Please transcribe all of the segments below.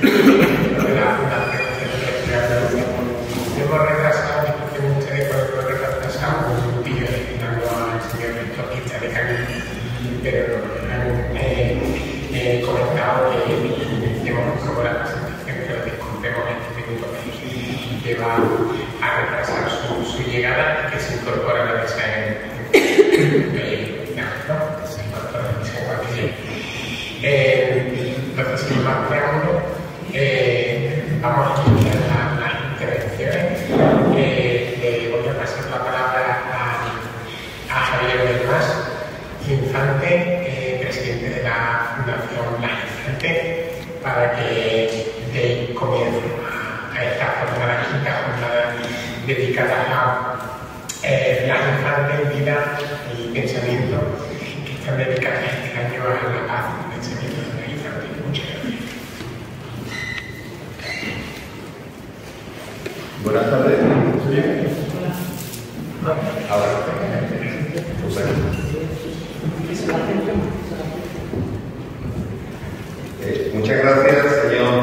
de la Fundación Centro de Andalucía. Hemos retrasado, disculpen ustedes por lo retrasado, un vídeo destinado al señor rector que está de camino, pero han comentado que hemos comprobado la presentación, que lo disculpemos en este minuto que va a retrasar su llegada y que se incorpora a la mesa entonces, sin más preámbulos, vamos a iniciar las intervenciones. Le voy a pasar la palabra a Javier del Mas Infante, presidente de la Fundación Blas Infante, para que dé comienzo a esta quinta jornada dedicada a Blas Infante, vida y pensamiento, que están dedicadas este año a la paz y pensamiento de Blas Infante. Muchas gracias. Buenas tardes. Ahora. Muchas gracias, señor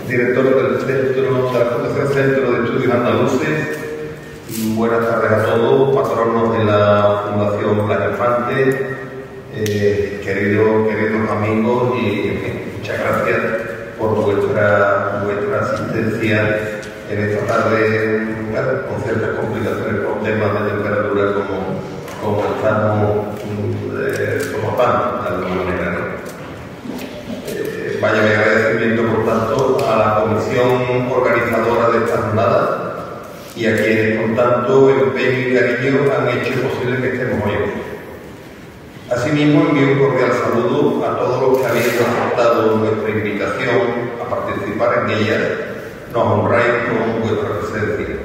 director del Centro de la Fundación Centro de Estudios Andaluces. Buenas tardes a todos, patronos de la Fundación Blas Infante, queridos amigos, y muchas gracias por vuestra asistencia en esta tarde, con ciertas complicaciones por temas de temperatura como estamos soportando de alguna manera, ¿no? Vaya mi agradecimiento, por tanto, a la comisión organizadora de esta jornada y a quienes con tanto empeño y cariño han hecho posible que estemos hoy aquí. Asimismo, envío un cordial saludo a todos los que habéis aceptado nuestra invitación a participar en ella. Nos honráis con vuestra presencia.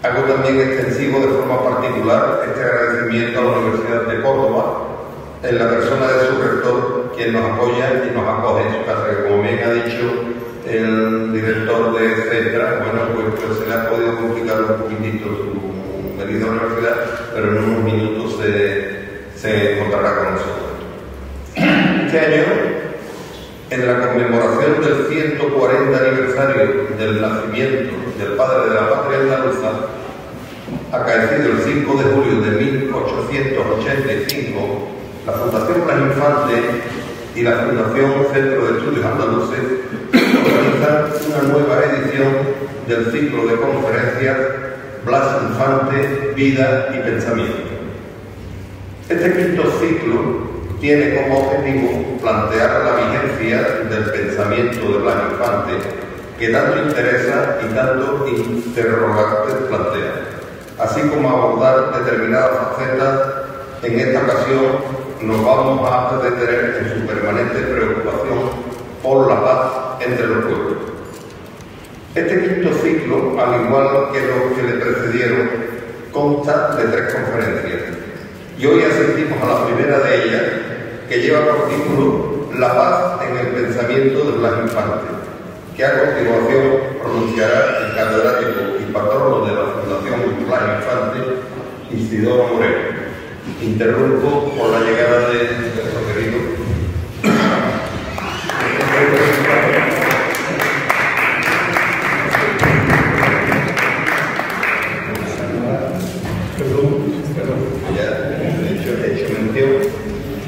Hago también extensivo de forma particular este agradecimiento a la Universidad de Córdoba, en la persona de su rector, quien nos apoya y nos acoge en su casa, que como bien ha dicho el director de CETRA, bueno, pues se le ha podido complicar un poquitito su venida a la universidad, pero en unos minutos se encontrará con nosotros. Este año, en la conmemoración del 140 aniversario del nacimiento del padre de la patria andaluza, acaecido el 5 de julio de 1885, la Fundación Blas Infante y la Fundación Centro de Estudios Andaluces organizan una nueva edición del ciclo de conferencias Blas Infante, Vida y Pensamiento. Este quinto ciclo tiene como objetivo plantear la vigencia del pensamiento de Blas Infante, que tanto interesa y tanto interrogantes plantea, así como abordar determinadas facetas. En esta ocasión nos vamos a detener en su permanente preocupación por la paz entre los pueblos. Este quinto ciclo, al igual que los que le precedieron, consta de 3 conferencias, y hoy asistimos a la primera de ellas, que lleva por título La paz en el pensamiento de Blas Infante, que a continuación pronunciará el catedrático y patrono de la Fundación Blas Infante, Isidoro Moreno. Interrumpo por la llegada de nuestro querido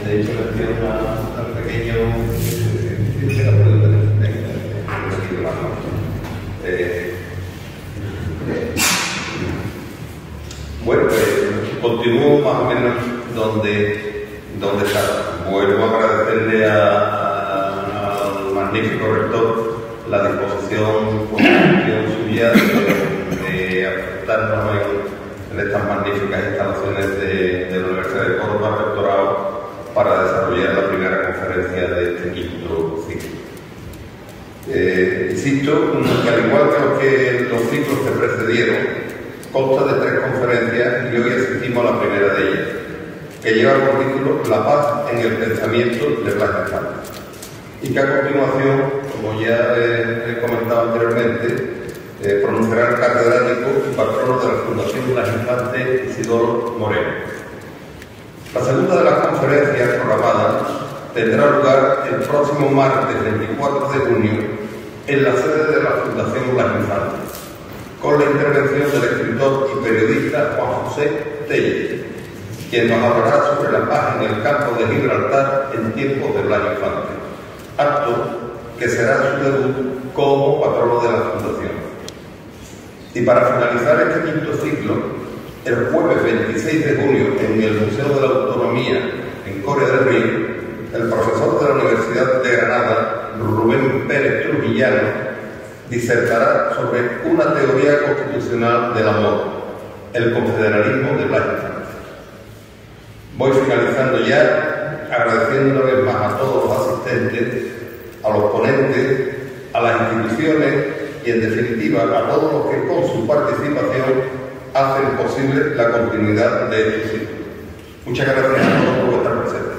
de hecho mención al pequeño bueno, pues continúo más o menos donde está. Vuelvo a agradecerle al magnífico rector la disposición suya de aceptarnos en estas magníficas instalaciones de la Universidad de Córdoba, rectorado, para desarrollar la primera conferencia de este quinto ciclo. Insisto que al igual que los ciclos que precedieron, consta de 3 conferencias y hoy asistimos a la primera de ellas, que lleva por título La paz en el pensamiento de Blas Infante, y que a continuación, como ya he comentado anteriormente, pronunciará el catedrático y patrono de la Fundación Blas Infante, Isidoro Moreno. La segunda de las conferencias programadas tendrá lugar el próximo martes 24 de junio en la sede de la Fundación Blas Infante, con la intervención del escritor y periodista Juan José Telle, quien nos hablará sobre la paz en el campo de Gibraltar en tiempos de Blas Infante, acto que será su debut como patrono de la Fundación. Y para finalizar este quinto ciclo, el jueves 26 de junio en el Museo de la Autonomía en Coria del Río, el profesor de la Universidad de Granada, Rubén Pérez Trujillano, disertará sobre una teoría constitucional del amor, el confederalismo de Blas Infante. Voy finalizando ya, agradeciendo una vez más a todos los asistentes, a los ponentes, a las instituciones y, en definitiva, a todos los que con su participación hacen posible la continuidad de este ciclo. Muchas gracias a todos por estar presentes.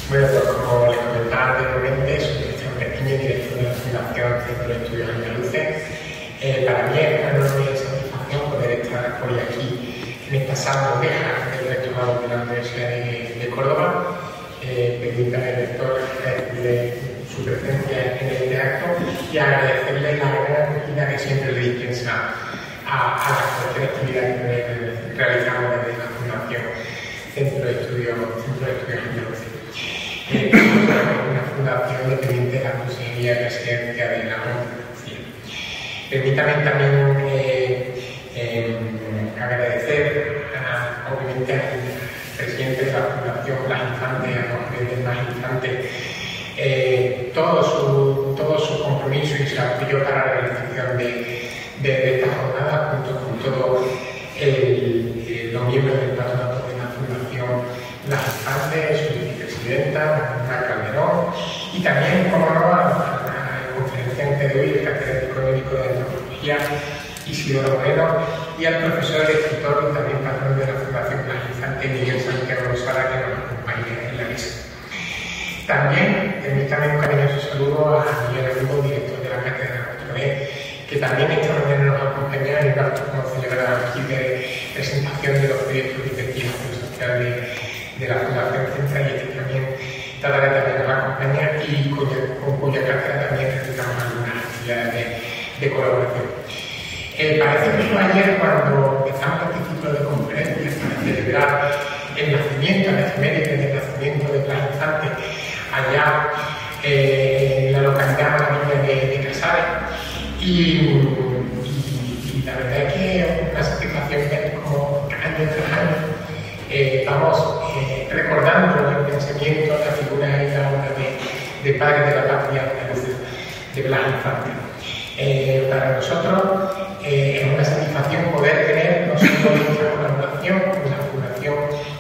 Bueno, pues como les comentaba anteriormente, soy Cristian Pepiño, director de la Fundación Centro de Estudios Andaluces. Para mí es una enorme satisfacción poder estar hoy aquí en esta sala oveja del rectorado de la Universidad de Córdoba. Permítame, rector, agradecerle su presencia en este acto y agradecerle la gran acogida que siempre le dispensa a cualquier actividad que realizamos desde la Fundación Centro de Estudios Andaluces. Una fundación dependiente de la Consejería de Presidencia de la Conferencia. Permítame también agradecer obviamente al presidente de la Fundación Blas Infante, a los presidentes Blas Infante, todo su compromiso y su apoyo para la realización de esta jornada, junto con todos los miembros del patronato de la Fundación Blas Infante, su vicepresidenta, Mar Calderón, y también, como no, al conferenciante de hoy, el catedrático médico de antropología, Isidoro Moreno, y al profesor, escritor y también patrón de la Fundación Blas Infante, Miguel Santiago Rosada, que nos acompaña en la mesa. También, permítame un cariñoso saludo a Miguel Arugo, director de la Cátedra Doctoré, que también esta mañana nos acompaña en el acto como celebrado aquí de presentación de los proyectos de investigación social de la Fundación Central, y que también nos acompaña y con cuya cátedra también realizamos algunas actividades de colaboración. Parece que fue ayer cuando empezamos este ciclo de conferencias para celebrar el nacimiento, la efeméride del nacimiento de Blas Infante, allá en la localidad malagueña de Casares. Y la verdad es que es una satisfacción ver cómo año tras año vamos recordando el pensamiento, la figura y la obra de padre de la patria de Blas Infante. Para nosotros es una satisfacción poder tener no solo nuestra colaboración con la Fundación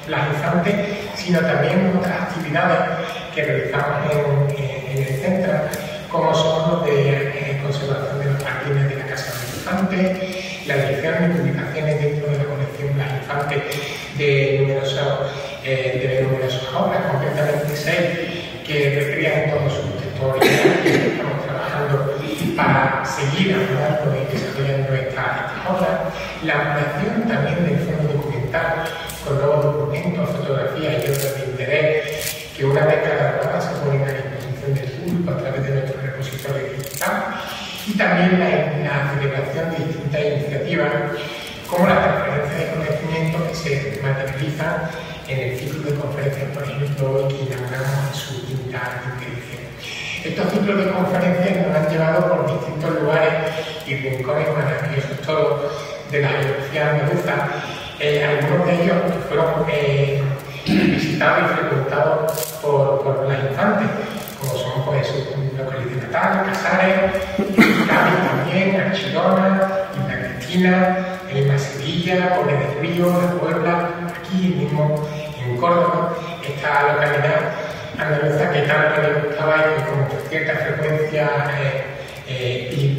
Blas Infante, sino también otras actividades que realizamos en el centro, como son los de conservación de los jardines de la Casa Blas Infante, la edición de publicaciones dentro de la colección Blas Infante de numerosas obras, concretamente 6, que recrean todos sus textos y estamos trabajando para seguir hablando y desarrollando estas obras. La ampliación también del fondo documental con nuevos documentos, fotografías y obras de interés que una vez catalogadas se ponen a disposición del público a través de nuestro repositorio digital, y también la celebración de distintas iniciativas como la transferencia de conocimiento que se materializa en el ciclo de conferencias, por ejemplo, hoy que inauguramos en su quinta edición. Estos ciclos de conferencias nos han llevado por distintos lugares y rincones maravillosos todos de la geografía andaluza, algunos de ellos fueron visitados y frecuentados por Blas Infante, como son pues su localidad natal, Casares, Cádiz también, Archidona, Isla Cristina, Sevilla, Coria del Río, La Puebla, aquí mismo en Córdoba, esta localidad andaluza que tanto le gustaba y que con cierta frecuencia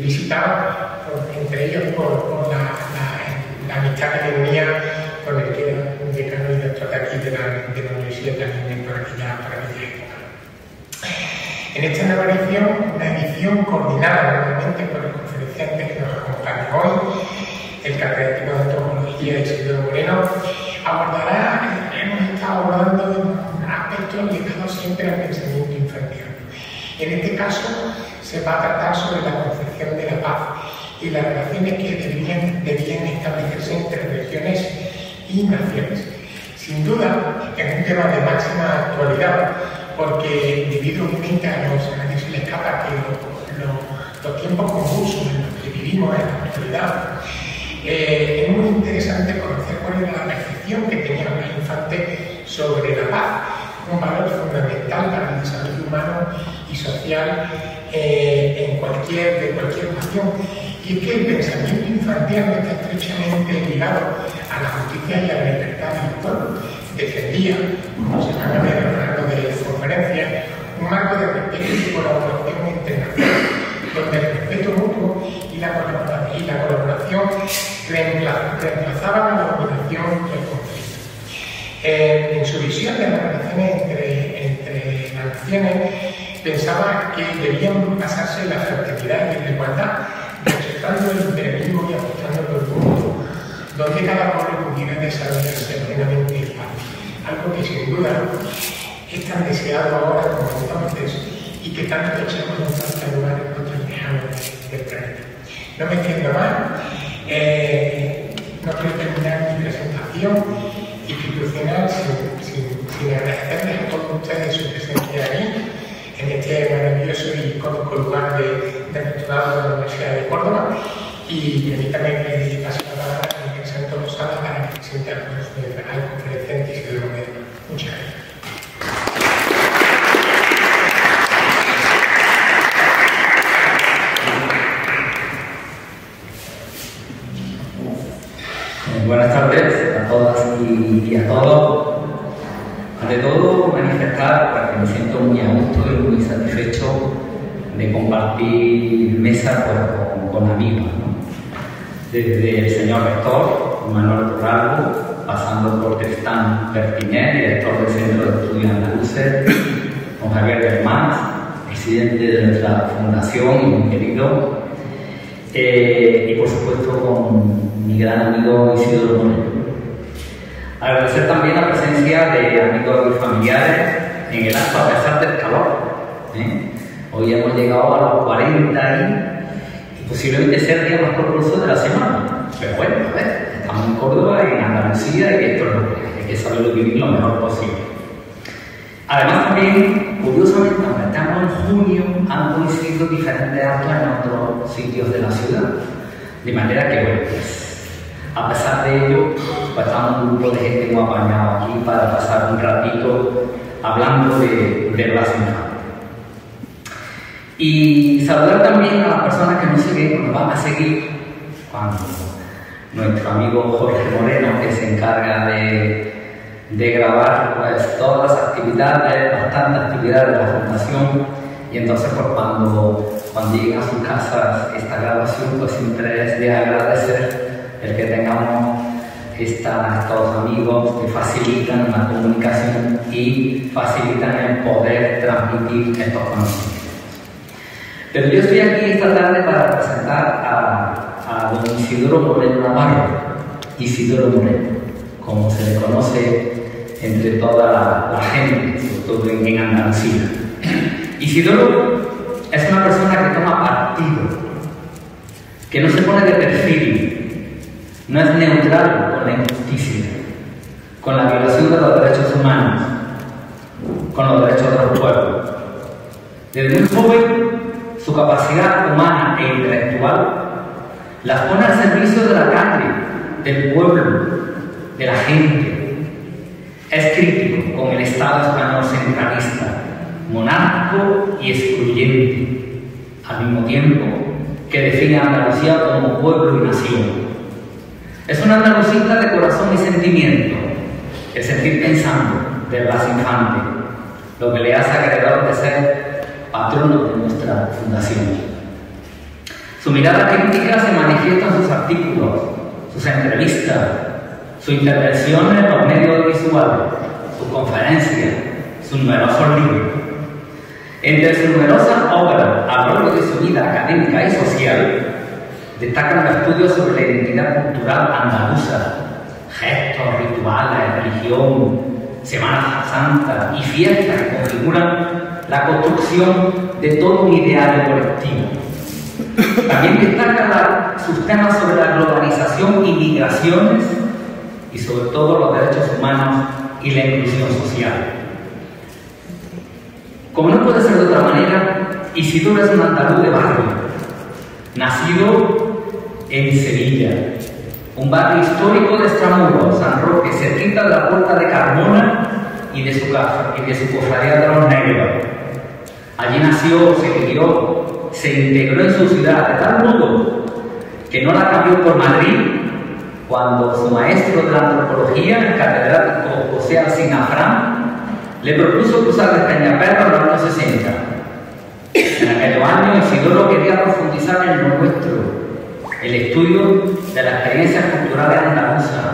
visitaba, entre ellos por la amistad que tenía con el que era un decano y doctor de aquí de la universidad también por aquella época. En esta nueva edición, una edición coordinada normalmente por el conferenciante que nos acompaña hoy, el catedrático de antropología Isidoro Moreno, hemos estado abordando aspectos ligados siempre al pensamiento infantil. En este caso se va a tratar sobre la concepción de la paz y las relaciones que deberían establecerse entre regiones y naciones. Sin duda, es un tema de máxima actualidad, porque debido obviamente a nadie se le escapa que los tiempos convulsos en los que vivimos en la actualidad, es muy interesante conocer cuál era la percepción que tenían los infantes sobre la paz, un valor fundamental para el desarrollo humano y social de cualquier nación. Y es que el pensamiento infantil está estrechamente ligado a la justicia y a la libertad del pueblo. Defendía, como se van a ver a lo largo de la conferencia, un marco de respeto y colaboración entre naciones, donde el respeto mutuo y la colaboración reemplazaban a la dominación y el conflicto. En su visión de las relaciones entre las naciones, pensaba que debían basarse en la fraternidad y en la igualdad, rechazando el imperialismo y apostando por el mundo, donde cada pueblo pudiera desarrollarse plenamente en paz. Algo que sin duda es tan deseado ahora como entonces y que tanto echamos en falta lugar en otros lejanos del planeta. No me extiendo más, no quiero terminar mi presentación institucional sin agradecerles a todos ustedes su presencia aquí, en este maravilloso y cómico lugar de doctorado de la Universidad de Córdoba, y permítanme que pase la palabra a Miguel Santos Lozada para que presente al conferenciante Isidoro Moreno. Muchas gracias. Buenas tardes a todas y a todos. Ante todo, manifestar porque me siento muy a gusto y muy satisfecho de compartir mesa con amigos, ¿no? Desde el señor rector, Manuel Torralbo, pasando por Tristán Pertiñé, director del Centro de Estudios Andaluces, con Javier Germán, presidente de nuestra fundación, muy querido, y por supuesto con mi gran amigo Isidoro Moreno. Agradecer también la presencia de amigos y familiares en el acto a pesar del calor. Hoy hemos llegado a los 40 y posiblemente sea el día más caluroso de la semana. Pero bueno, a ver, estamos en Córdoba y en Andalucía y esto es lo que hay que saberlo vivir lo mejor posible. Además también, curiosamente, aunque estamos en junio, han coincidido diferentes actos en otros sitios de la ciudad. De manera que, bueno, pues, a pesar de ello, pues estamos un grupo de gente muy apañado aquí para pasar un ratito hablando de Blas Infante. Y saludar también a las personas que nos siguen, nos van a seguir cuando nuestro amigo Jorge Moreno, que se encarga de grabar pues, todas las actividades, bastantes actividades de la Fundación, y entonces pues, cuando lleguen a sus casas esta grabación, pues siempre es de agradecer el que tengamos estos amigos que facilitan la comunicación y facilitan el poder transmitir estos conocimientos. Pero yo estoy aquí esta tarde para presentar a don Isidoro Moreno Navarro, Isidoro Moreno, como se le conoce entre toda la gente, sobre todo en Andalucía. Isidoro es una persona que toma partido, que no se pone de perfil, no es neutral con la injusticia, con la violación de los derechos humanos, con los derechos de los pueblos. Desde muy joven, su capacidad humana e intelectual las pone al servicio de la calle, del pueblo, de la gente. Es crítico con el Estado español centralista, monárquico y excluyente, al mismo tiempo que define a Andalucía como pueblo y nación. Es un andalucista de corazón y sentimiento, el sentir pensando de Blas Infante, lo que le hace acreedor de ser patrono de nuestra fundación. Su mirada crítica se manifiesta en sus artículos, sus entrevistas, su intervención en los medios audiovisuales, sus conferencias, sus numerosos libros. Entre sus numerosas obras a lo largo de su vida académica y social, destacan los estudios sobre la identidad cultural andaluza, gestos, rituales, religión, Semana Santa y fiestas que configuran la construcción de todo un ideario colectivo. También destaca sus temas sobre la globalización y migraciones y sobre todo los derechos humanos y la inclusión social. Como no puede ser de otra manera, Isidoro es un andaluz de barrio, nacido en Sevilla, un barrio histórico de Extramuros, San Roque, cerquita de la Puerta de Carmona y de su cofradía de los Negros. Allí nació, se crió, se integró en su ciudad de tal modo que no la cambió por Madrid cuando su maestro de la antropología, el catedrático José Alsina Fran, le propuso cruzar de Peñaperro en los años 60. En aquellos años Isidoro quería profundizar en lo nuestro, el estudio de las experiencias culturales andaluzas,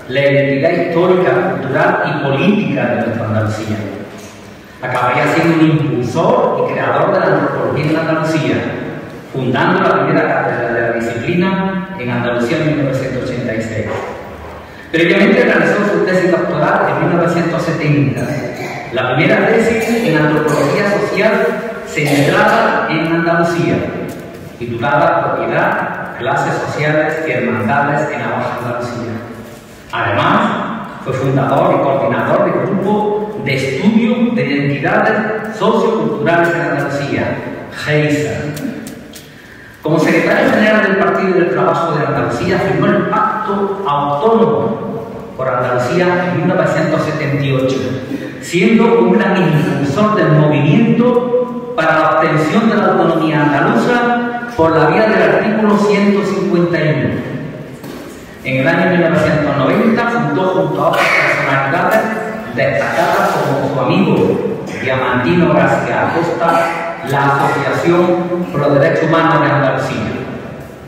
la identidad histórica, cultural y política de nuestra Andalucía. Acabaría siendo un impulsor y creador de la antropología en Andalucía, fundando la primera cátedra de la disciplina en Andalucía en 1986. Previamente realizó su tesis doctoral en 1970. La primera tesis en antropología social centrada en Andalucía, titulada Propiedad, Clases Sociales y Hermandades en la Baja Andalucía. Además, fue fundador y coordinador del Grupo de Estudio de Identidades Socioculturales en Andalucía, GEISA. Como secretario general del Partido del Trabajo de Andalucía, firmó el Pacto Autónomo por Andalucía en 1978, siendo un gran impulsor del movimiento para la obtención de la autonomía andaluza por la vía del artículo 151. En el año 1990 fundó junto a otras personalidades destacadas como su amigo Diamantino García Acosta la Asociación Pro Derechos Humanos de Andalucía.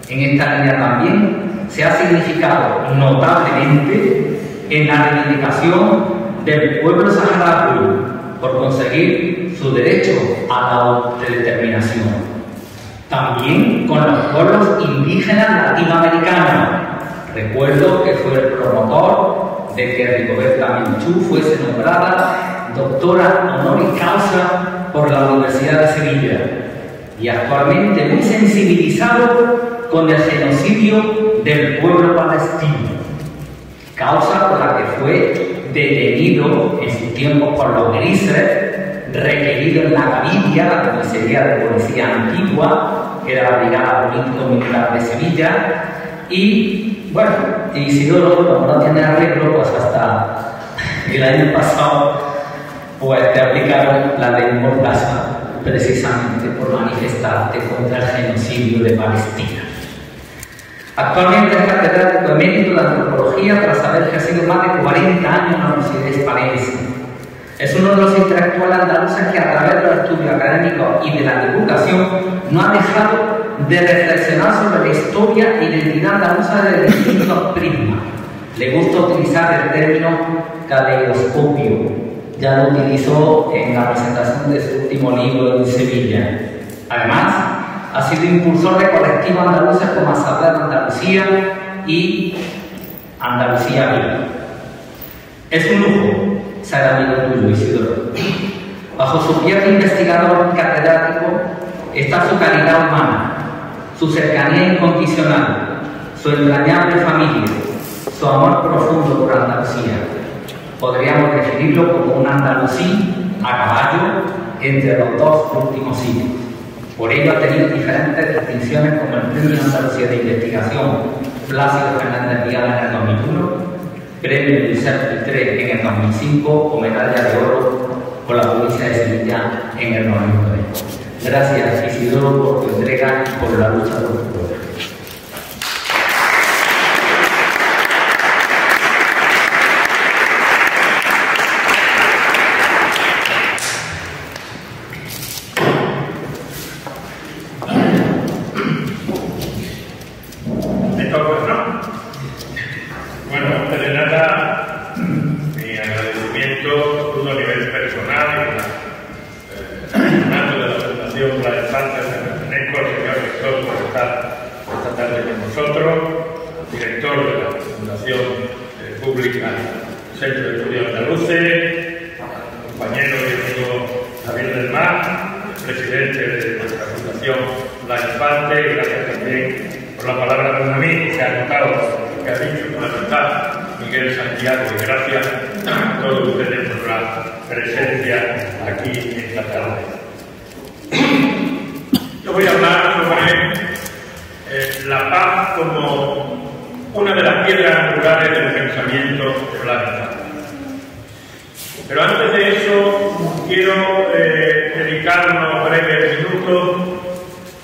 En esta línea también se ha significado notablemente en la reivindicación del pueblo saharaui por conseguir su derecho a la autodeterminación. También con los pueblos indígenas latinoamericanos. Recuerdo que fue el promotor de que Rigoberta Menchú fuese nombrada doctora honoris causa por la Universidad de Sevilla y actualmente muy sensibilizado con el genocidio del pueblo palestino, causa por la que fue detenido en sus tiempos por los grises, requerido en la Gavidia, la comisaría de policía antigua, que era la Brigada Político-Militar de Sevilla, y bueno, Isidoro, como no tiene arreglo, pues hasta el año pasado pues te aplicaron la ley Mordaza precisamente por manifestarte contra el genocidio de Palestina. Actualmente es catedrático emérito de antropología tras haber ejercido más de 40 años en la Universidad Hispalense. Es uno de los intelectuales andaluces que a través de los estudios académicos y de la divulgación no ha dejado de reflexionar sobre la historia y la identidad andaluza desde distintos prismas. Le gusta utilizar el término caleidoscopio. Ya lo utilizó en la presentación de su último libro en Sevilla. Además, ha sido impulsor de colectivos andaluces como Asamblea de Andalucía y Andalucía Viva. Es un lujo ser amigo tuyo, Isidoro. Bajo su pie de investigador catedrático está su calidad humana, su cercanía incondicional, su entrañable familia, su amor profundo por Andalucía. Podríamos definirlo como un andalusí a caballo entre los dos últimos siglos. Por ello ha tenido diferentes distinciones como el Premio Andalucía de Investigación Plácido Fernández Vial en el 2001, Premio Giuseppe Pitré en el 2005 o Medalla de Oro por la provincia de Sevilla en el 99. Gracias, Isidoro, por tu entrega y por la lucha por tu pueblo. Republicana, Centro de Estudios Andaluces, compañero y amigo Javier del Mar, presidente de nuestra fundación La Infante, y gracias también por la palabra de un amigo que ha notado, que ha dicho con la verdad, Miguel Santiago, y gracias a todos ustedes por la presencia aquí esta tarde. Yo voy a hablar sobre la paz como una de las piedras angulares del pensamiento de Blas Infante. Pero antes de eso, quiero dedicar unos breves minutos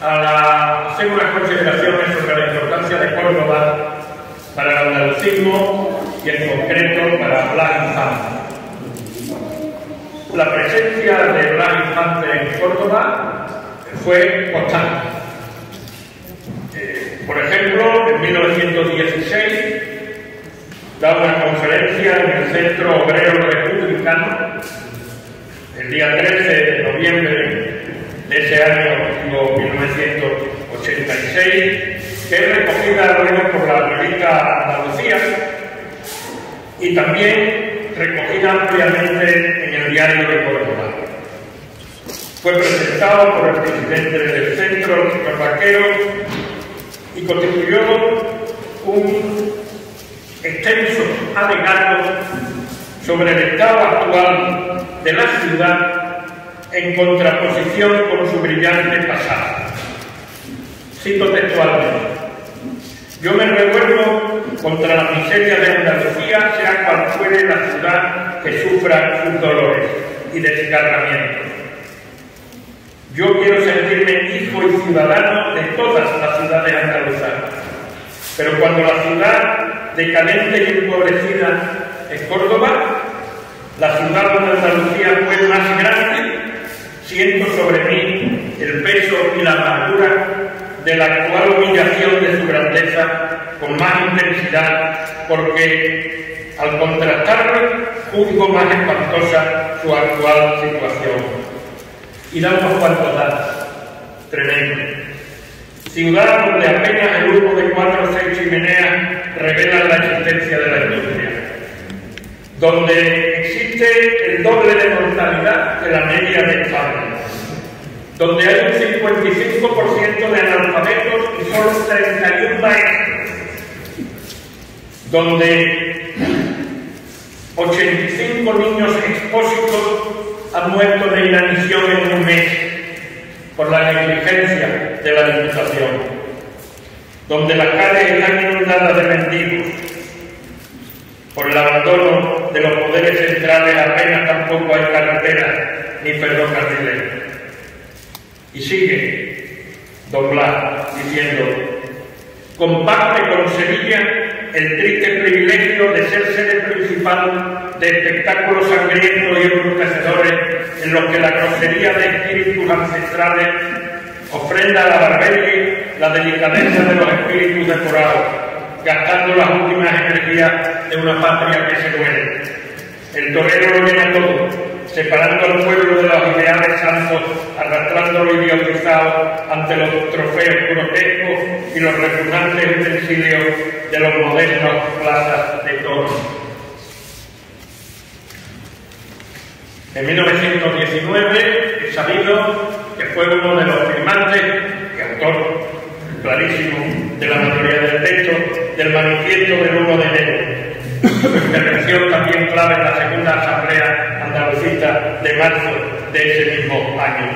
a hacer unas consideraciones sobre la importancia de Córdoba para el andalucismo y en concreto para Blas Infante. La presencia de Blas Infante en Córdoba fue constante. Por ejemplo, en 1916 da una conferencia en el Centro Obrero Republicano el día 13 de noviembre de ese año 1986, que es recogida luego por la revista Andalucía y también recogida ampliamente en el Diario de Córdoba. Fue presentado por el presidente del centro, el señor Vaquero, y constituyó un extenso alegato sobre el estado actual de la ciudad en contraposición con su brillante pasado. Cito textualmente: yo me revuelvo contra la miseria de Andalucía, sea cual fuere la ciudad que sufra sus dolores y desgarramientos. Yo quiero sentirme hijo y ciudadano de todas las ciudades andaluzas, pero cuando la ciudad decadente y empobrecida es Córdoba, la ciudad donde Andalucía fue más grande, siento sobre mí el peso y la amargura de la actual humillación de su grandeza con más intensidad, porque al contrastarme juzgo más espantosa su actual situación. Y da unos cuantos datos tremendos. Ciudad donde apenas el humo de 4 o 6 chimeneas revelan la existencia de la industria, donde existe el doble de mortalidad que la media de España, donde hay un 55% de analfabetos y solo 31 maestros, donde 85 niños expósitos han muerto de inanición en un mes por la negligencia de la Diputación, donde las calles están inundadas de mendigos por el abandono de los poderes centrales, apenas tampoco hay carreteras ni ferrocarriles. Y sigue don Blas diciendo: comparte con Sevilla el triste privilegio de ser sede principal de espectáculos sangrientos y embrutecedores en los que la grosería de espíritus ancestrales ofrenda a la barbarie la delicadeza de los espíritus decorados, gastando las últimas energías de una patria que se muere. El torero lo llena todo, separando al pueblo de los ideales santos, arrastrándolo idiotizado ante los trofeos grotescos y los repugnantes utensilios de los modernos plazas de toros. En 1919 he sabido que fue uno de los firmantes y autor clarísimo de la mayoría del texto del manifiesto del 1 de enero, intervención también clave en la segunda asamblea andalucista de marzo de ese mismo año.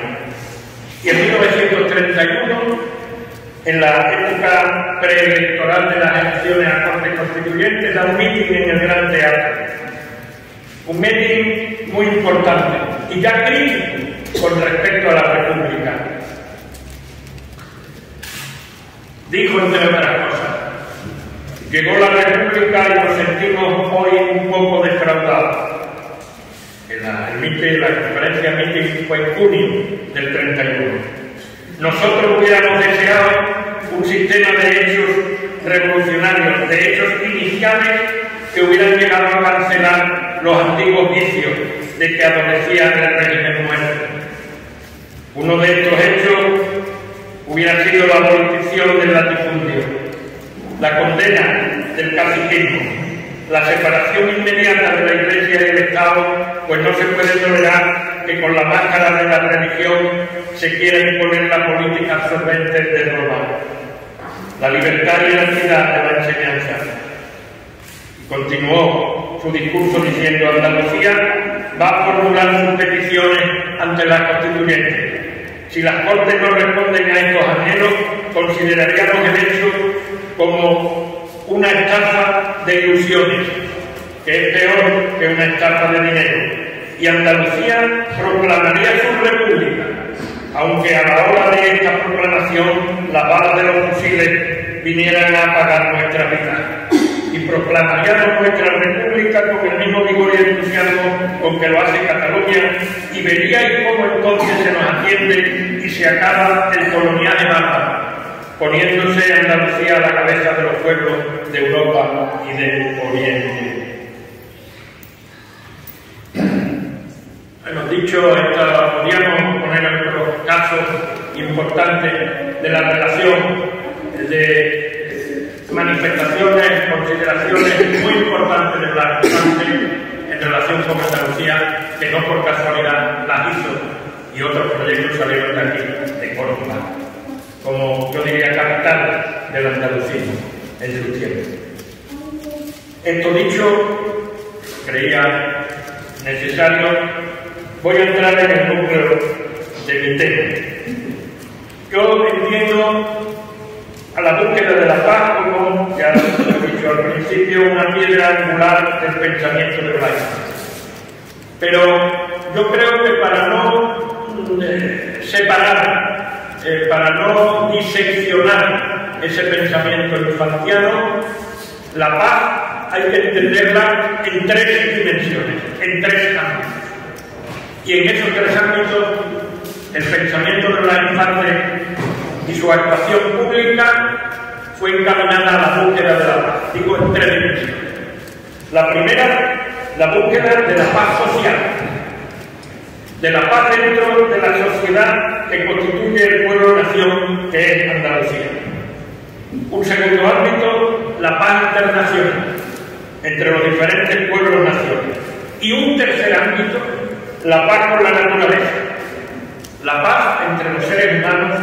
Y en 1931, en la época preelectoral de las elecciones a Cortes Constituyentes, da un mitin en el Gran Teatro. Un mitin muy importante y ya crítico con respecto a la República. Dijo, entre otras cosas: llegó la República y nos sentimos hoy un poco defraudados. La conferencia meeting fue en junio del 31. Nosotros hubiéramos deseado un sistema de hechos revolucionarios, de hechos iniciales que hubieran llegado a cancelar los antiguos vicios de que adolecía el régimen muerto. Uno de estos hechos hubiera sido la abolición del latifundio, la condena del caciquismo, la separación inmediata de la Iglesia y el Estado, pues no se puede tolerar que con la máscara de la religión se quiera imponer la política absorbente de Roma, la libertad y la equidad de la enseñanza. Continuó su discurso diciendo: Andalucía va a formular sus peticiones ante la Constituyente. Si las Cortes no responden a estos anhelos, consideraríamos el hecho como una estafa de ilusiones, que es peor que una estafa de dinero. Y Andalucía proclamaría su república, aunque a la hora de esta proclamación las balas de los fusiles vinieran a apagar nuestra vida. Y proclamaríamos nuestra república con el mismo vigor y entusiasmo con que lo hace Cataluña, y veríais cómo entonces se nos atiende y se acaba el coloniaje bárbaro, poniéndose Andalucía a la cabeza de los pueblos de Europa y del Oriente. Hemos dicho, podríamos poner otros casos importantes de la relación, de manifestaciones, consideraciones muy importantes de Blas Infante en relación con Andalucía, que no por casualidad las hizo, y otros proyectos salieron de aquí, de Córdoba, como yo diría capital del andalucismo en su tiempo. Esto dicho, creía necesario, voy a entrar en el núcleo de mi tema. Yo entiendo a la búsqueda de la paz como, ya lo he dicho al principio, una piedra angular del pensamiento de Blas. Pero yo creo que para no separar, para no diseccionar ese pensamiento infantiano, la paz hay que entenderla en tres dimensiones, en tres ámbitos. Y en esos tres ámbitos, el pensamiento de Blas Infante y su actuación pública fue encaminada a la búsqueda de la paz, digo en tres dimensiones. La primera, la búsqueda de la paz social, de la paz dentro de la sociedad que constituye el pueblo-nación que es Andalucía. Un segundo ámbito, la paz internacional entre los diferentes pueblos-naciones. Y un tercer ámbito, la paz con la naturaleza, la paz entre los seres humanos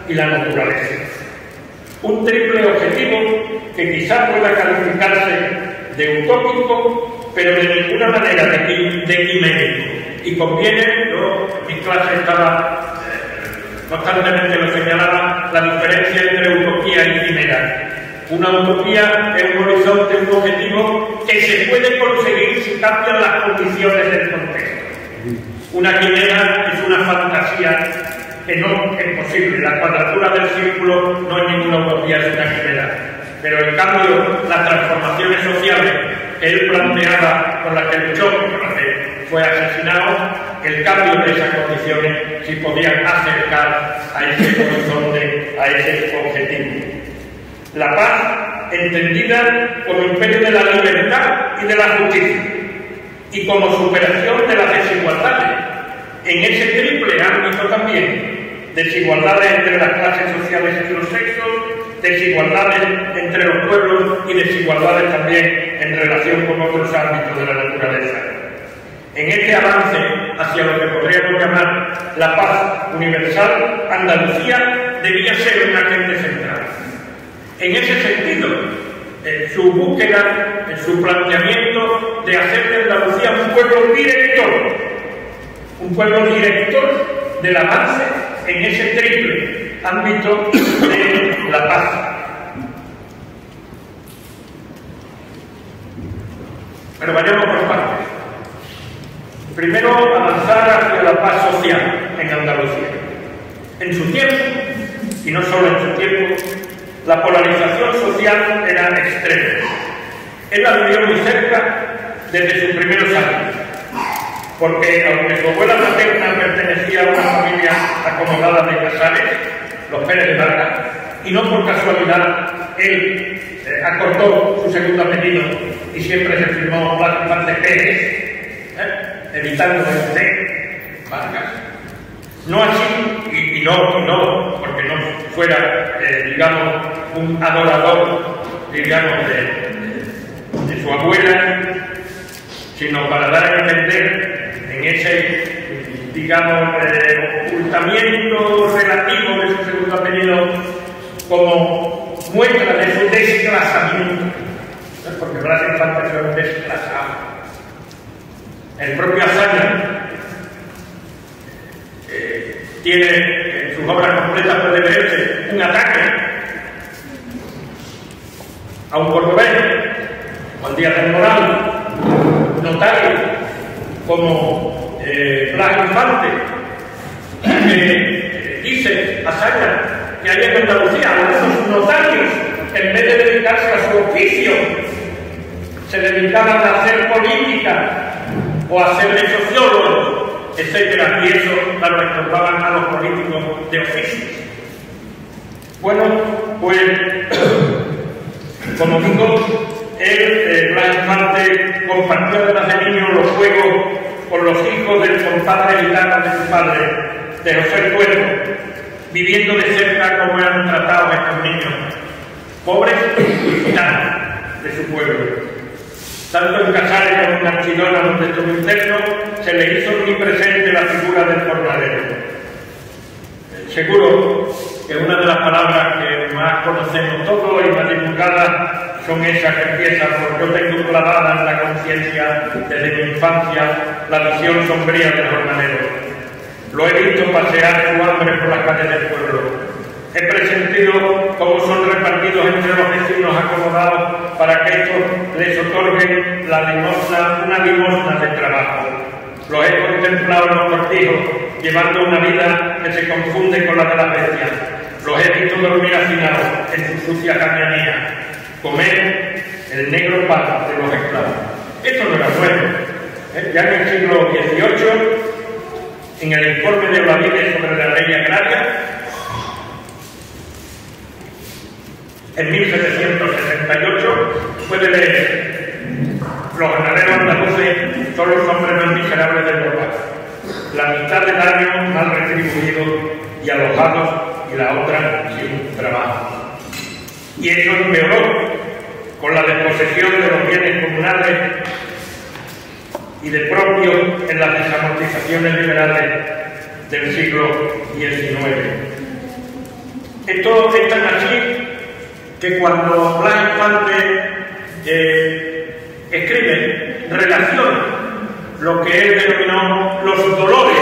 y la naturaleza. Un triple objetivo que quizás pueda calificarse de utópico, pero de ninguna manera de quiménico. Y conviene, yo en mi clase estaba constantemente lo señalaba, la diferencia entre utopía y quimera. Una utopía es un horizonte, un objetivo que se puede conseguir si cambian las condiciones del contexto. Una quimera es una fantasía que no es posible. La cuadratura del círculo no es ninguna utopía, es una quimera. Pero en cambio, las transformaciones sociales que él planteaba, con las que luchó, con las que fue asesinado, el cambio de esas condiciones sí podían acercar a ese horizonte, a ese objetivo. La paz entendida como imperio de la libertad y de la justicia, y como superación de las desigualdades. En ese triple ámbito también, desigualdades entre las clases sociales y los sexos, desigualdades entre los pueblos y desigualdades también en relación con otros ámbitos de la naturaleza. En este avance hacia lo que podríamos llamar la paz universal, Andalucía debía ser un agente central. En ese sentido, en su búsqueda, en su planteamiento de hacer de Andalucía un pueblo director del avance en ese triple ámbito de la paz. Pero vayamos por partes. Primero, avanzar hacia la paz social en Andalucía. En su tiempo, y no solo en su tiempo, la polarización social era extrema. Él la vivió muy cerca desde sus primeros años, porque aunque su abuela materna pertenecía a una familia acomodada de Casares, los Pérez de Vargas, y no por casualidad él acortó su segundo apellido y siempre se firmó Blas Infante Pérez, evitando el C, Vargas. No así, y no, porque no fuera, digamos, un adorador, digamos, de en su abuela, sino para dar a entender en ese, digamos, ocultamiento relativo de su segundo apellido como muestra de su desclasamiento, porque Blas Infante fue un desclasado. El propio Azaña tiene en sus obras completas, puede verse un ataque a un cordobés, Juan Díaz del Moral, notario como Blas Infante, que dice Azaña que hay en Andalucía algunos notarios, en vez de dedicarse a su oficio, se dedicaban a hacer política o a ser de sociólogos, etcétera, y eso, claro, estorbaban a los políticos de oficio. Bueno, pues, como digo, Blas Infante compartió desde niño los juegos con los hijos del compadre gitano de su padre, de José Tuerto, viviendo de cerca cómo eran tratados estos niños, pobres y gitanos de su pueblo. Tanto en Casares como en Archidona, donde estuvo interno, se le hizo muy presente la figura del jornalero. Seguro que una de las palabras que más conocemos todos y más divulgadas son esas que empiezan por yo tengo clavada en la conciencia desde mi infancia la visión sombría del jornalero. Lo he visto pasear su hambre por las calles del pueblo. He presentido cómo son repartidos entre los vecinos acomodados para que estos les otorguen una limosna de trabajo. Los he contemplado en los cortijos, llevando una vida que se confunde con la de las bestias. Los he visto dormir hacinados en su sucia cañanía, comer el negro pan de los esclavos. Esto no era bueno. Ya en el siglo XVIII, en el informe de Olavide sobre la ley agraria, en 1768, puede leer: los ganaderos andaluces son los hombres más miserables de Europa, la mitad del año mal retribuidos y alojados y la otra sin trabajo. Y eso empeoró con la desposesión de los bienes comunales y de propio en las desamortizaciones liberales del siglo XIX. Esto es tan así que cuando Blas Infante escribe, relaciona lo que él denominó los dolores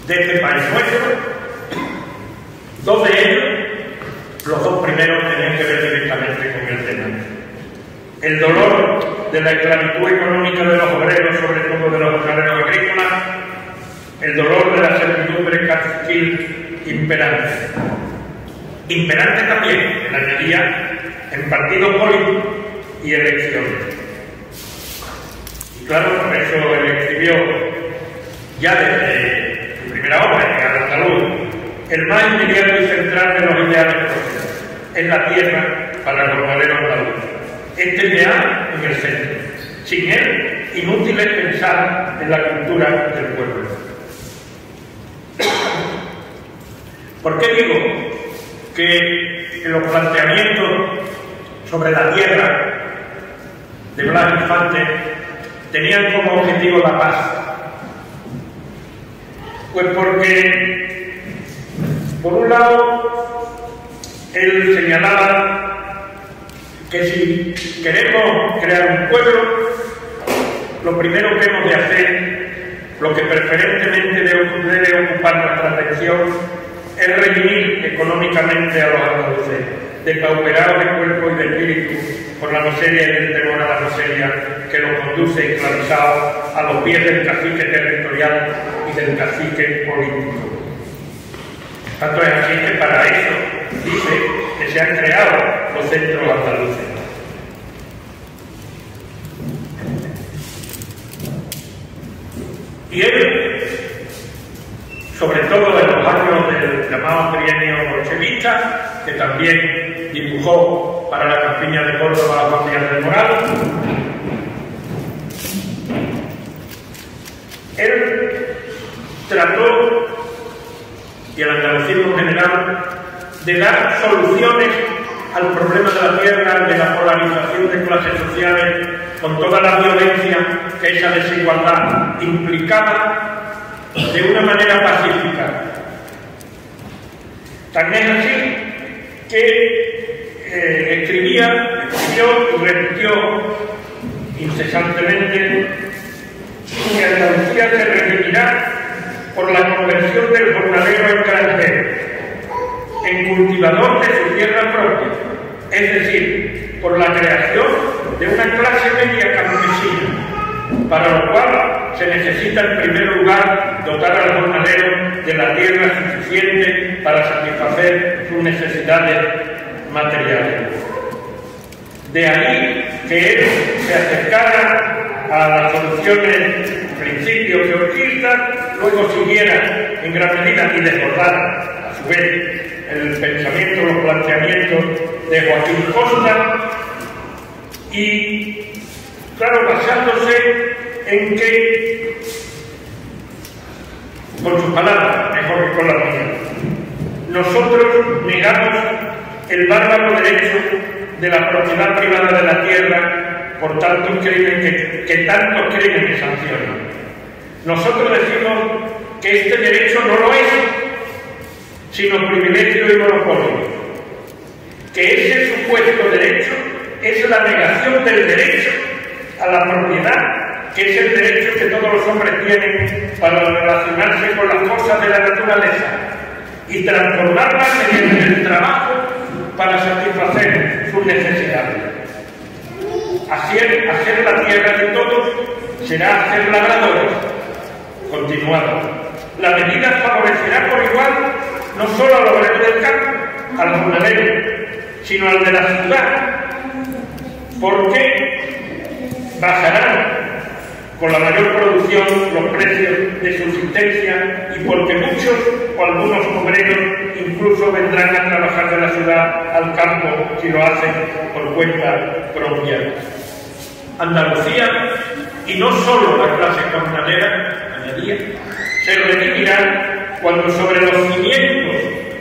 de este país nuestro, dos de ellos, los dos primeros, tenían que ver directamente con el tema. El dolor de la esclavitud económica de los obreros, sobre todo de los jornaleros agrícolas, el dolor de la servidumbre caciquil imperante. Imperante también, en añadía, en partido político y elecciones. Y claro, por eso él escribió, ya desde su primera obra, que era Andaluz, el más inmediato y central de los ideales próximos, es la tierra para el jornalero andaluz. Este ideal en el centro. Sin él, inútil es pensar en la cultura del pueblo. ¿Por qué digo que los planteamientos sobre la tierra de Blas Infante tenían como objetivo la paz? Pues porque, por un lado, él señalaba que si queremos crear un pueblo, lo primero que hemos de hacer, lo que preferentemente debe ocupar nuestra atención, es redimir económicamente a los andaluces, depauperados de cuerpo y de espíritu por la miseria y el temor a la miseria que los conduce esclavizados a los pies del cacique territorial y del cacique político. Tanto es así que para eso dice que se han creado los centros andaluces. Y él, sobre todo en los años del llamado trienio bolchevista, que también dibujó para la campiña de Córdoba a Juan Díaz del Moral, él trató, y el andalucismo en general, de dar soluciones al problema de la tierra, de la polarización de clases sociales, con toda la violencia que esa desigualdad implicaba de una manera pacífica. Tan es así que escribió y repitió incesantemente que Andalucía se redimirá por la conversión del jornalero extranjero en cultivador de su tierra propia, es decir, por la creación de una clase media campesina, para lo cual se necesita en primer lugar dotar al jornalero de la tierra suficiente para satisfacer sus necesidades materiales. De ahí que él se acercara a las soluciones, principios georgistas, luego siguiera en gran medida y desbordara a su vez el pensamiento, los planteamientos de Joaquín Costa, y claro, basándose en que, con sus palabras, mejor que con las mías, nosotros negamos el bárbaro derecho de la propiedad privada de la tierra por tantos crímenes que tantos crímenes sancionan. Nosotros decimos que este derecho no lo es, sino privilegio y monopolio. Que ese supuesto derecho es la negación del derecho a la propiedad, que es el derecho que todos los hombres tienen para relacionarse con las cosas de la naturaleza y transformarlas mediante el trabajo para satisfacer sus necesidades. Hacer la tierra de todos será hacer labradores. Continuado. La medida favorecerá por igual no solo al obrero del campo, al jornalero, sino al de la ciudad, porque bajarán con la mayor producción los precios de subsistencia y porque muchos o algunos obreros incluso vendrán a trabajar de la ciudad al campo si lo hacen por cuenta propia. Andalucía, y no solo la clase jornalera, añadía, se redimirá cuando sobre los cimientos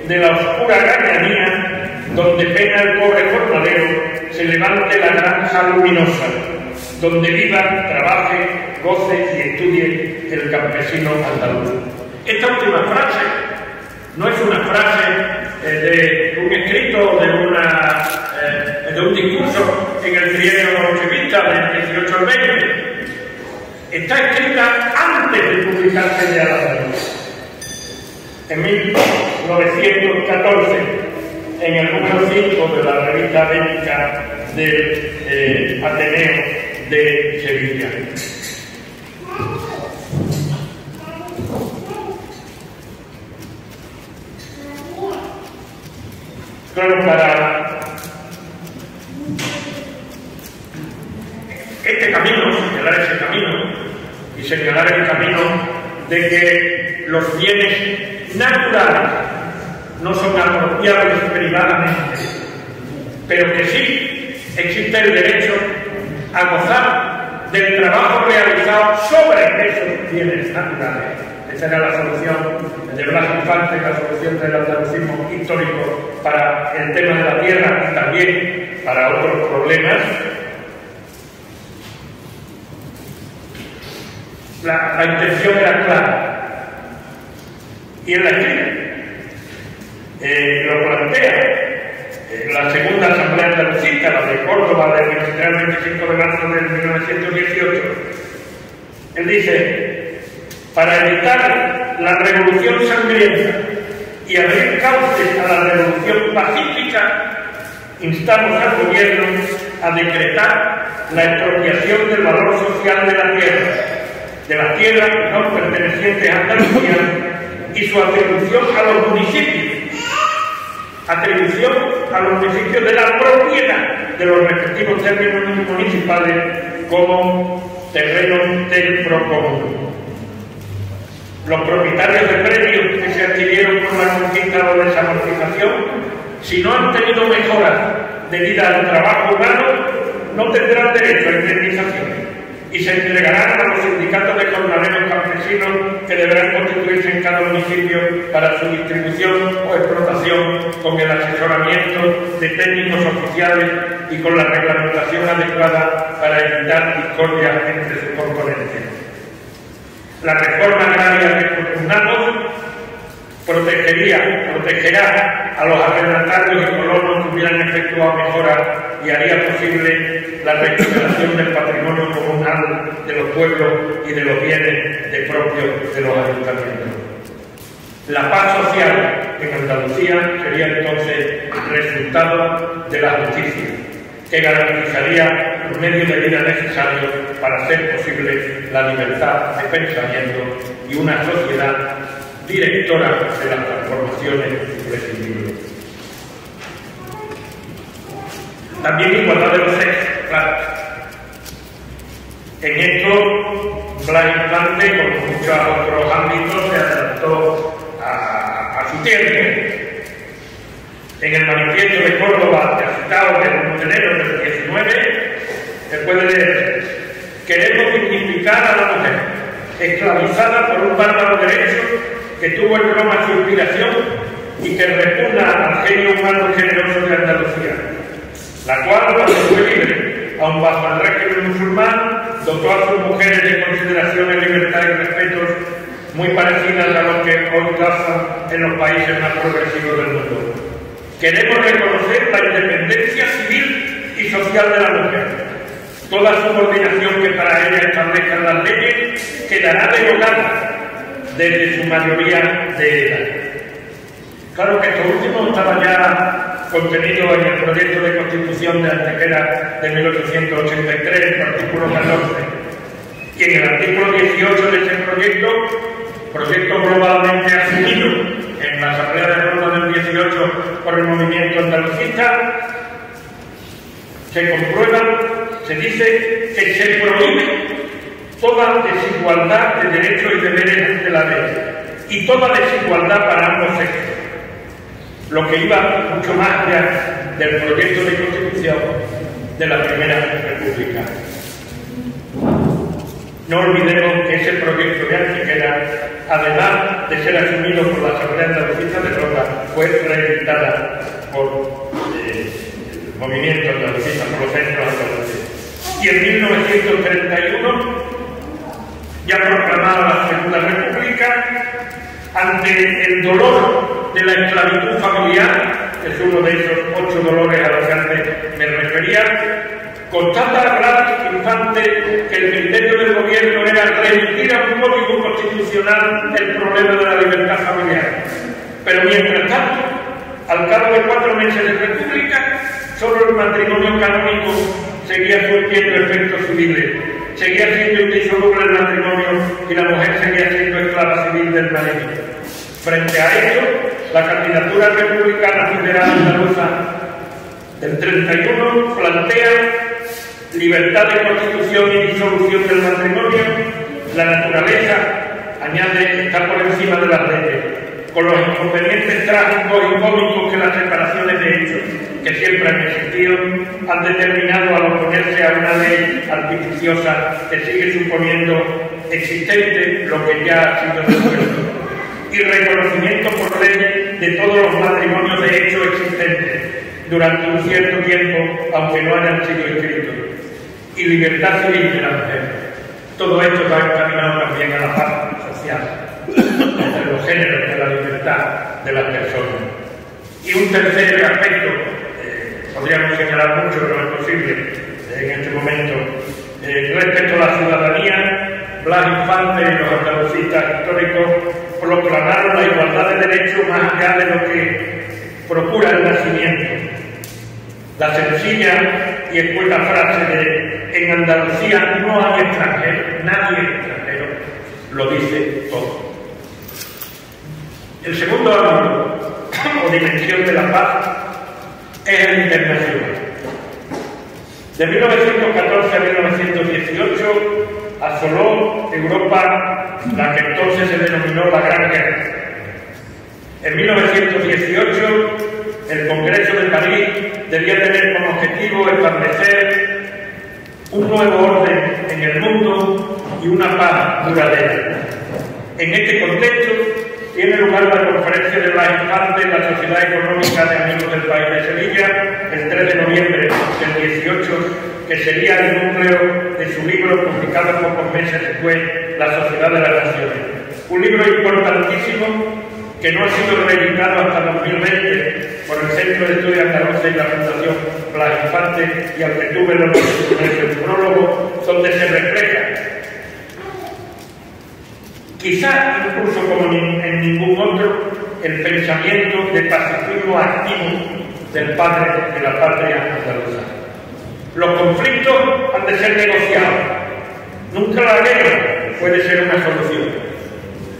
de la oscura gañanía, donde pena el pobre jornalero, se levante la granja luminosa, donde viva, trabaje, goce y estudie el campesino andaluz. Esta última frase no es una frase de un escrito, de un discurso en el trienio bolchevista del 18 al 20. Está escrita antes de publicarse de Al-Andalus. En 1914, en el número 5 de la revista bélica del Ateneo de Sevilla. Claro, para este camino, señalar ese camino y señalar el camino de que los bienes naturales no son apropiables privadamente, pero que sí existe el derecho a gozar del trabajo realizado sobre esos bienes naturales. Esa era la solución de Blas Infante, la solución del andalucismo histórico para el tema de la tierra y también para otros problemas. La intención era clara y él la escribe, lo plantea. La segunda asamblea andalucista, la de Córdoba, del 23 al 25 de marzo de 1918, él dice: para evitar la revolución sangrienta y abrir cauces a la revolución pacífica, instamos al gobierno a decretar la expropiación del valor social de la tierra no perteneciente a Andalucía y su atribución a los municipios. Atribución a los municipios de la propiedad de los respectivos términos municipales como terrenos del procomún. Los propietarios de predios que se adquirieron por la conquista o desamortización, si no han tenido mejoras debidas al trabajo humano, no tendrán derecho a indemnización. y se entregarán a los sindicatos de jornaleros campesinos que deberán constituirse en cada municipio para su distribución o explotación con el asesoramiento de técnicos oficiales y con la reglamentación adecuada para evitar discordias entre sus componentes. La reforma agraria que propugnamos protegerá a los arrendatarios y colonos que hubieran efectuado mejoras y haría posible la recuperación del patrimonio comunal de los pueblos y de los bienes propios de los ayuntamientos. La paz social en Andalucía sería entonces resultado de la justicia, que garantizaría los medios de vida necesarios para hacer posible la libertad de pensamiento y una sociedad directora de las transformaciones imprescindibles. También igualdad de los sexos, claro. En esto, Blas Infante, como muchos otros ámbitos, se adaptó a su tiempo. En el manifiesto de Córdoba, citado de enero del 19, se puede leer: queremos dignificar a la mujer, esclavizada por un bárbaro derecho que tuvo en Roma su inspiración y que repugna al genio humano generoso de Andalucía, la cual, cuando fue libre, aun bajo el régimen musulmán, dotó a sus mujeres de consideraciones, libertad y respetos muy parecidas a los que hoy causan en los países más progresivos del mundo. Queremos reconocer la independencia civil y social de la mujer. Toda subordinación que para ella establezcan las leyes quedará derogada desde su mayoría de edad. Claro que esto último estaba ya contenido en el proyecto de Constitución de Antequera de 1883, en el artículo 14. Y en el artículo 18 de ese proyecto globalmente asumido en la Asamblea de Roma del 18 por el movimiento andalucista, se comprueba, se dice que se prohíbe toda desigualdad de derechos y deberes ante la ley y toda desigualdad para ambos sexos, lo que iba mucho más allá del proyecto de Constitución de la Primera República. No olvidemos que ese proyecto de Antequera, además de ser asumido por la Asamblea Andalucista de Roma, fue reeditada por el movimiento andalucista, por los centros andaluces. Y en 1931, ya proclamada la Segunda República, ante el dolor de la esclavitud familiar, que es uno de esos 8 dolores a los que antes me refería, constata Blas Infante que el criterio del gobierno era remitir a un código constitucional el problema de la libertad familiar. Pero mientras tanto, al cabo de 4 meses de república, solo el matrimonio canónico seguía surtiendo efectos civiles. Seguía siendo indisoluble el matrimonio y la mujer seguía siendo esclava civil del marido. Frente a ello, la candidatura republicana federal andaluza del 31 plantea libertad de constitución y disolución del matrimonio. La naturaleza, añade, está por encima de las leyes, con los inconvenientes trágicos y cómicos que las separaciones de hechos, que siempre han existido, han determinado al oponerse a una ley artificiosa que sigue suponiendo existente lo que ya ha sido resuelto, y reconocimiento por ley de todos los matrimonios de hecho existentes durante un cierto tiempo, aunque no hayan sido escritos, y libertad civil de la mujer. Todo esto va encaminado también a la paz social entre los géneros de la libertad de las personas. Y un tercer aspecto, podríamos señalar mucho, pero no es posible en este momento, respecto a la ciudadanía. Blas Infante y los andalucistas históricos proclamaron la igualdad de derechos más allá de lo que procura el nacimiento. La sencilla y escueta frase de "en Andalucía no hay extranjero, nadie es extranjero", lo dice todo. El segundo ámbito o dimensión de la paz es el internacional. De 1914 a 1918 asoló Europa la que entonces se denominó la Gran Guerra. En 1918, el Congreso de París debía tener como objetivo establecer un nuevo orden en el mundo y una paz duradera. En este contexto tiene lugar la conferencia de Blas Infante en la Sociedad Económica de Amigos del País de Sevilla, el 3 de noviembre del 18, que sería el núcleo de su libro publicado pocos meses después, La Sociedad de las Naciones. Un libro importantísimo que no ha sido reeditado hasta 2020 por el Centro de Estudios Andaluces y la Fundación Blas Infante, y al que tuve el honor de poner el prólogo, donde se refleja, quizás incluso como en ningún otro, el pensamiento de pacifismo activo del padre de la patria andaluza. Los conflictos han de ser negociados. Nunca la guerra puede ser una solución.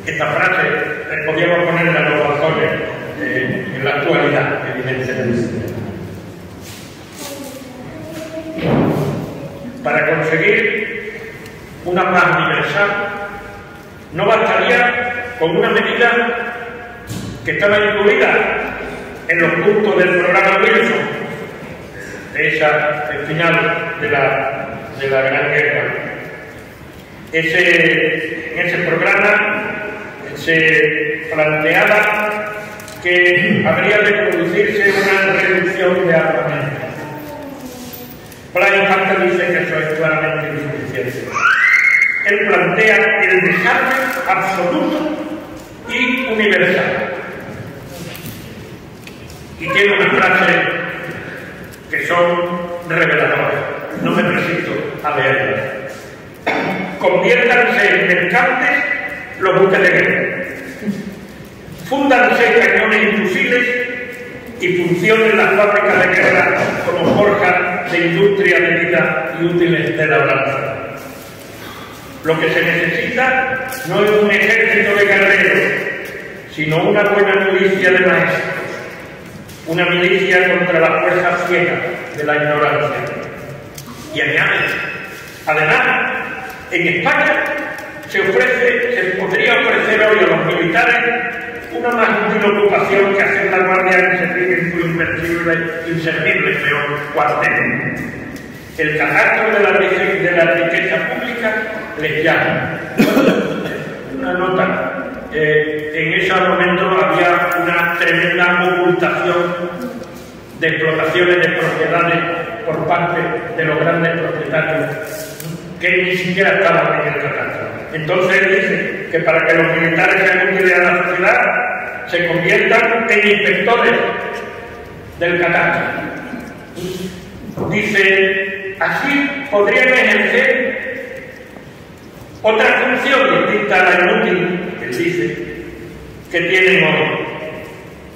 Esta frase podríamos ponerla en los balcones en la actualidad, evidentemente. Para conseguir una paz universal, no bastaría con una medida que estaba incluida en los puntos del programa Wilson, el final de la Gran Guerra. En ese programa se planteaba que habría de producirse una reducción de armamento. Blas Infante dice que eso es claramente insuficiente. Él plantea el desarme absoluto y universal. Y tiene unas frases que son reveladoras. No me resisto a leerlas. Conviértanse en mercantes los buques de guerra. Fúndanse cañones y fusiles y funcionen las fábricas de guerra como forjas de industria de vida y útiles de labranza. Lo que se necesita no es un ejército de guerreros, sino una buena milicia de maestros, una milicia contra las fuerzas ciegas de la ignorancia. Y añade, además, en España se podría ofrecer hoy a los militares una más útil ocupación que hacer la guardia en su inservible cuartel. El catastro de la riqueza pública les llama. Una nota. En ese momento había una tremenda ocultación de explotaciones de propiedades por parte de los grandes propietarios que ni siquiera estaban en el catastro. Entonces dice que para que los militares sean útiles a la sociedad se conviertan en inspectores del catastro. Dice, así podrían ejercer otra función distinta a la inútil, él dice, que tienen hoy,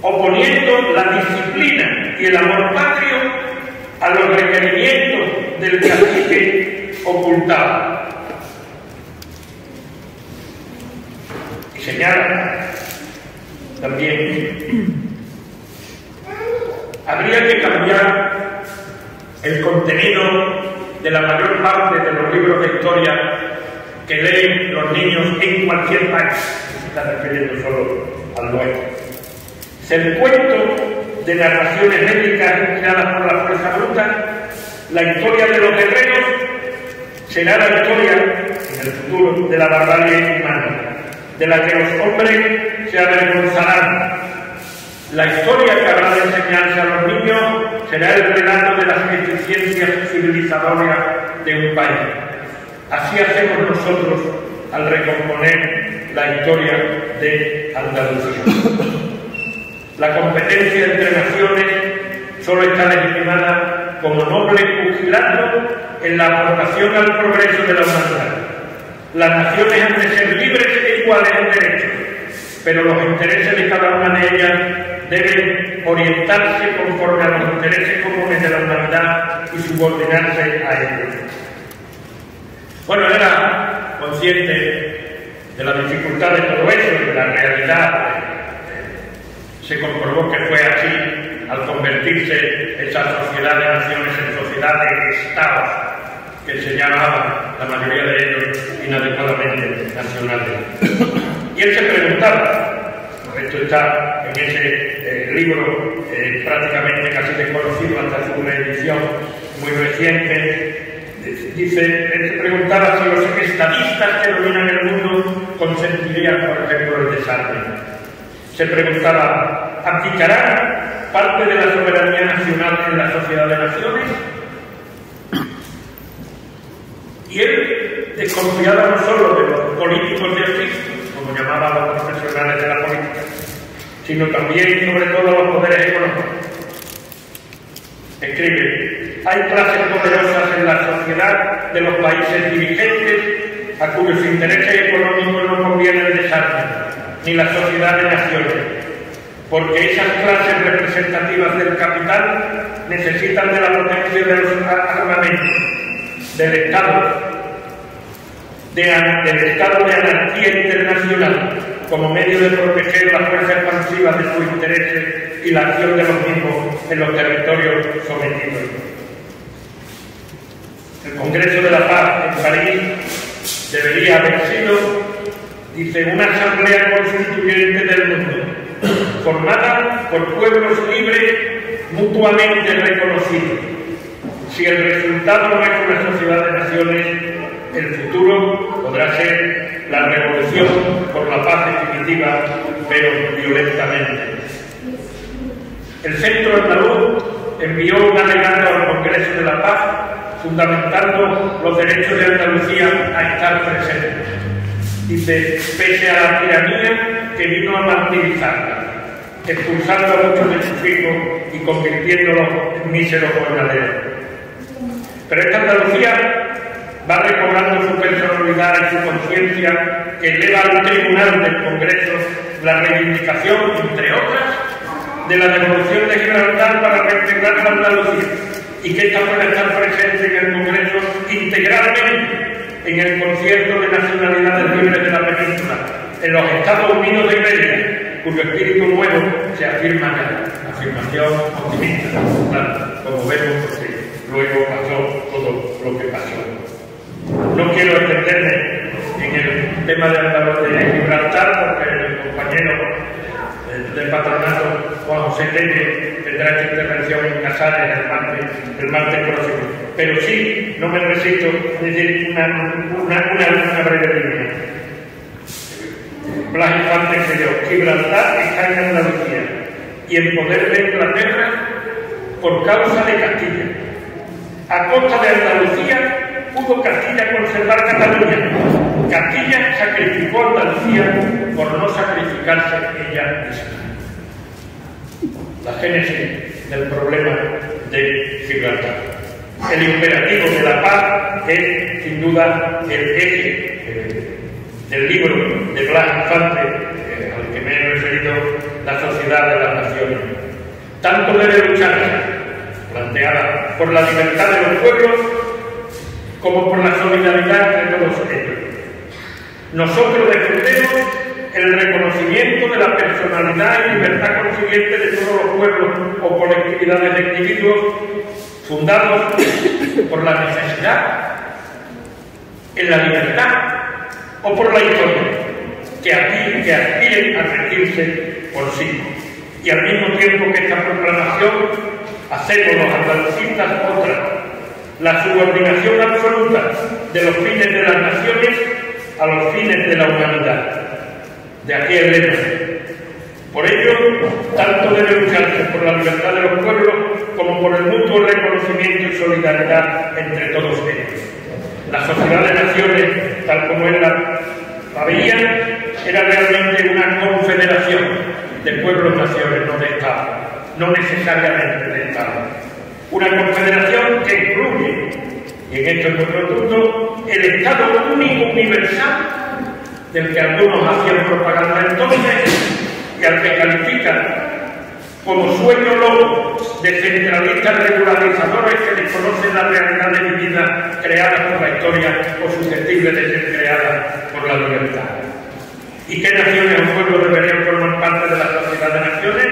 oponiendo la disciplina y el amor patrio a los requerimientos del cacique ocultado. Y señala también, habría que cambiar el contenido de la mayor parte de los libros de historia que leen los niños en cualquier país. Se está refiriendo solo al nuestro. El cuento de narraciones médicas creadas por la fuerza bruta, la historia de los guerreros, será la historia, en el futuro, de la barbarie humana, de la que los hombres se avergonzarán. La historia que habrá de enseñarse a los niños será el relato de las deficiencias civilizadoras de un país. Así hacemos nosotros al recomponer la historia de Andalucía. La competencia entre naciones solo está legitimada como noble pugilato en la aportación al progreso de la humanidad. Las naciones han de ser libres e iguales en derechos, pero los intereses de cada una de ellas deben orientarse conforme a los intereses comunes de la humanidad y subordinarse a ellos. Bueno, era consciente de la dificultad de todo eso y de la realidad. Se comprobó que fue así al convertirse esa sociedad de naciones en sociedad de estados, que se llamaban, la mayoría de ellos, inadecuadamente nacionales. Y él se preguntaba, esto está en ese libro prácticamente casi desconocido hasta su reedición muy reciente, se preguntaba si los estadistas que dominan el mundo consentirían, por ejemplo, el desarme. Se preguntaba, ¿aplicarán parte de la soberanía nacional en la sociedad de naciones? Y él desconfiaba no solo de los políticos de oficio, como llamaban los profesionales de la política, sino también, sobre todo, de los poderes económicos. Escribe, hay clases poderosas en la sociedad de los países dirigentes a cuyos intereses económicos no conviene el desarme, ni la sociedad de naciones, porque esas clases representativas del capital necesitan de la potencia de los armamentos, del Estado de anarquía internacional, como medio de proteger la fuerza expansiva de sus intereses y la acción de los mismos en los territorios sometidos. El Congreso de la Paz en París debería haber sido, dice, una asamblea constituyente del mundo, formada por pueblos libres mutuamente reconocidos. Si el resultado no es una sociedad de naciones, el futuro podrá ser la revolución por la paz definitiva, pero violentamente. El Centro Andaluz envió un alegato al Congreso de la Paz fundamentando los derechos de Andalucía a estar presentes. Dice, pese a la tiranía que vino a martirizarla, expulsando a muchos de sus hijos y convirtiéndolos en míseros jornaleros. Pero esta Andalucía va recobrando su personalidad y su conciencia, que eleva al tribunal del Congreso la reivindicación, entre otras, de la devolución de Gibraltar para reintegrar la Andalucía, y que esta pueda estar presente en el Congreso integralmente en el concierto de nacionalidades libres de la península, en los Estados Unidos de América, cuyo espíritu nuevo se afirma ya. Afirmación optimista, claro, como vemos, porque luego pasó todo lo que pasó. No quiero extenderme en el tema de Gibraltar, porque el compañero del patronato, Juan José Telle, tendrá esta intervención en Casares el martes próximo. Pero sí, no me resisto a decir una breve línea. Blas Infante escribió, Gibraltar está en Andalucía y en poder de Inglaterra por causa de Castilla. A costa de Andalucía pudo Castilla conservar Cataluña. Castilla sacrificó a Andalucía por no sacrificarse ella misma. La génesis del problema de Gibraltar. El imperativo de la paz es, sin duda, el eje del libro de Blas Infante, al que me he referido, La sociedad de las naciones. Tanto debe lucharse, planteada, por la libertad de los pueblos, como por la solidaridad entre todos ellos. Nosotros defendemos el reconocimiento de la personalidad y libertad consiguiente de todos los pueblos o colectividades de individuos fundados por la necesidad, en la libertad o por la historia, que aspiren a regirse por sí. Y al mismo tiempo que esta proclamación hacemos los andalucistas otra, la subordinación absoluta de los fines de las naciones a los fines de la humanidad. De aquí el lema. Por ello, tanto debe lucharse por la libertad de los pueblos como por el mutuo reconocimiento y solidaridad entre todos ellos. La sociedad de naciones, tal como él la veía, era realmente una confederación de pueblos-naciones, no de Estado, no necesariamente de Estado. Una confederación que incluye, y en esto es muy rotundo, el Estado único universal, del que algunos hacían propaganda entonces, y al que califican como sueño loco de centralistas regularizadores que desconocen la realidad de mi vida creada por la historia o susceptible de ser creada por la libertad. ¿Y qué naciones o pueblos deberían formar parte de la sociedad de naciones?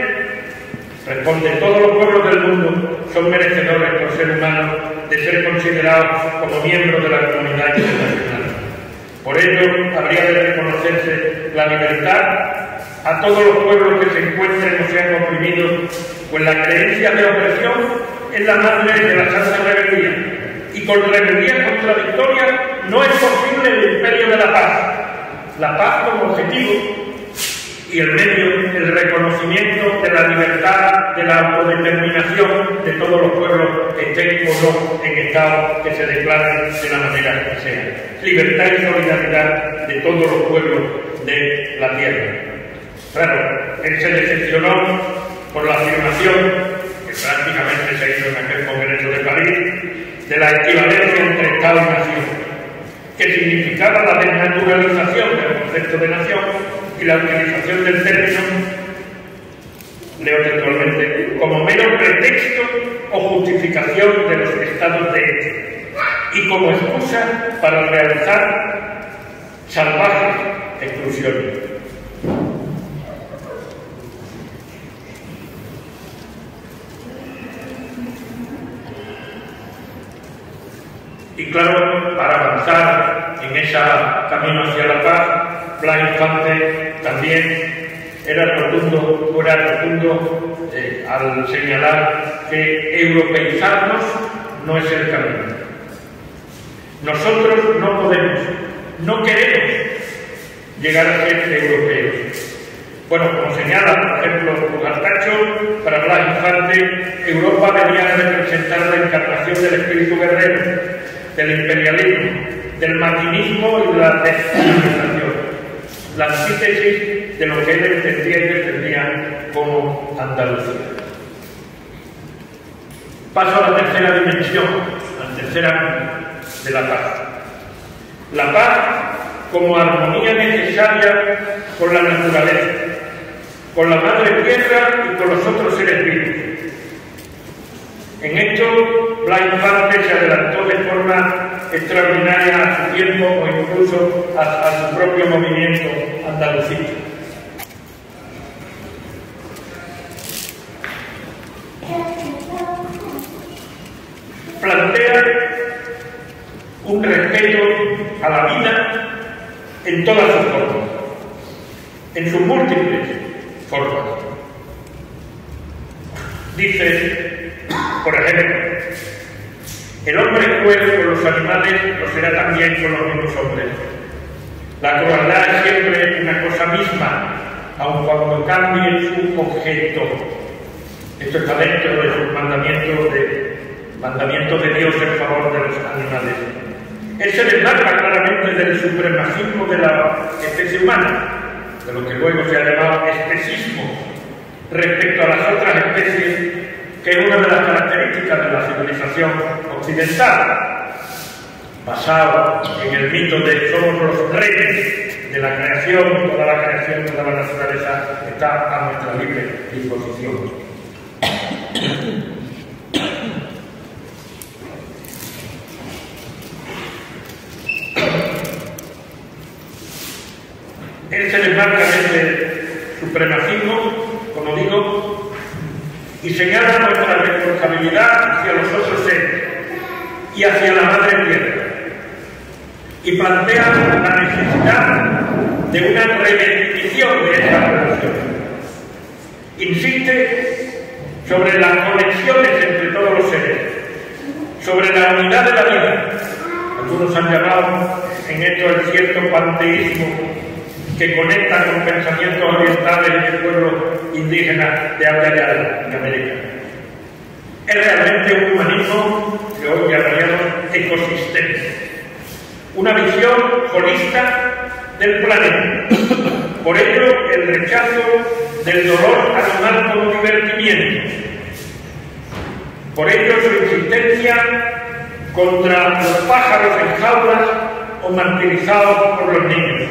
Responde, todos los pueblos del mundo son merecedores por ser humanos de ser considerados como miembros de la comunidad internacional. Por ello, habría de reconocerse la libertad a todos los pueblos que se encuentren o sean oprimidos, pues la creencia de opresión es la madre de la santa rebeldía, y con rebeldías contradictorias no es posible el imperio de la paz. La paz como objetivo y el medio, el reconocimiento de la libertad, de la autodeterminación de todos los pueblos, estén o no en estado que se declaren de la manera que sea. Libertad y solidaridad de todos los pueblos de la tierra. Claro, él se decepcionó por la afirmación, que prácticamente se hizo en aquel Congreso de París, de la equivalencia entre Estado y nación, que significaba la desnaturalización del concepto de nación y la utilización del término, leo textualmente, como mero pretexto o justificación de los estados de hecho y como excusa para realizar salvajes exclusiones. Y claro, para avanzar en ese camino hacia la paz, Blas Infante también era rotundo al señalar que europeizarnos no es el camino. Nosotros no podemos, no queremos llegar a ser europeos. Bueno, como señala, por ejemplo, Ugartecho, para Blas Infante, Europa venía a representar la encarnación del espíritu guerrero, del imperialismo, del maquinismo y de la descivilización, la antítesis de lo que él entendía y defendía como Andalucía. Paso a la tercera dimensión, la tercera de la paz. La paz como armonía necesaria con la naturaleza, con la madre tierra y con los otros seres vivos. En esto, Blas Infante se adelantó de forma extraordinaria a su tiempo o incluso a su propio movimiento andalucista. Plantea un respeto a la vida en todas sus formas, en sus múltiples formas. Dice, por ejemplo, el hombre cruel con los animales lo será también con los mismos hombres. La crueldad es siempre una cosa misma, aun cuando cambie su objeto. Esto está dentro de sus mandamientos de Dios en favor de los animales. Él se desmarca claramente del supremacismo de la especie humana, de lo que luego se ha llamado especismo, respecto a las otras especies, que es una de las características de la civilización occidental, basado en el mito de somos los reyes de la creación, toda la creación, toda la naturaleza está a nuestra libre disposición. Él se desmarca de este supremacismo, como digo, y señala nuestra responsabilidad hacia los otros seres y hacia la madre tierra, y plantea la necesidad de una redefinición de esa relación. Insiste sobre las conexiones entre todos los seres, sobre la unidad de la vida. Algunos han llamado en esto el cierto panteísmo que conecta con pensamientos orientales de pueblos indígenas de África y América. Es realmente un humanismo que hoy llamaríamos ecosistémico, una visión holística del planeta. Por ello, el rechazo del dolor animal como divertimiento. Por ello, su insistencia contra los pájaros en jaulas o martirizados por los niños,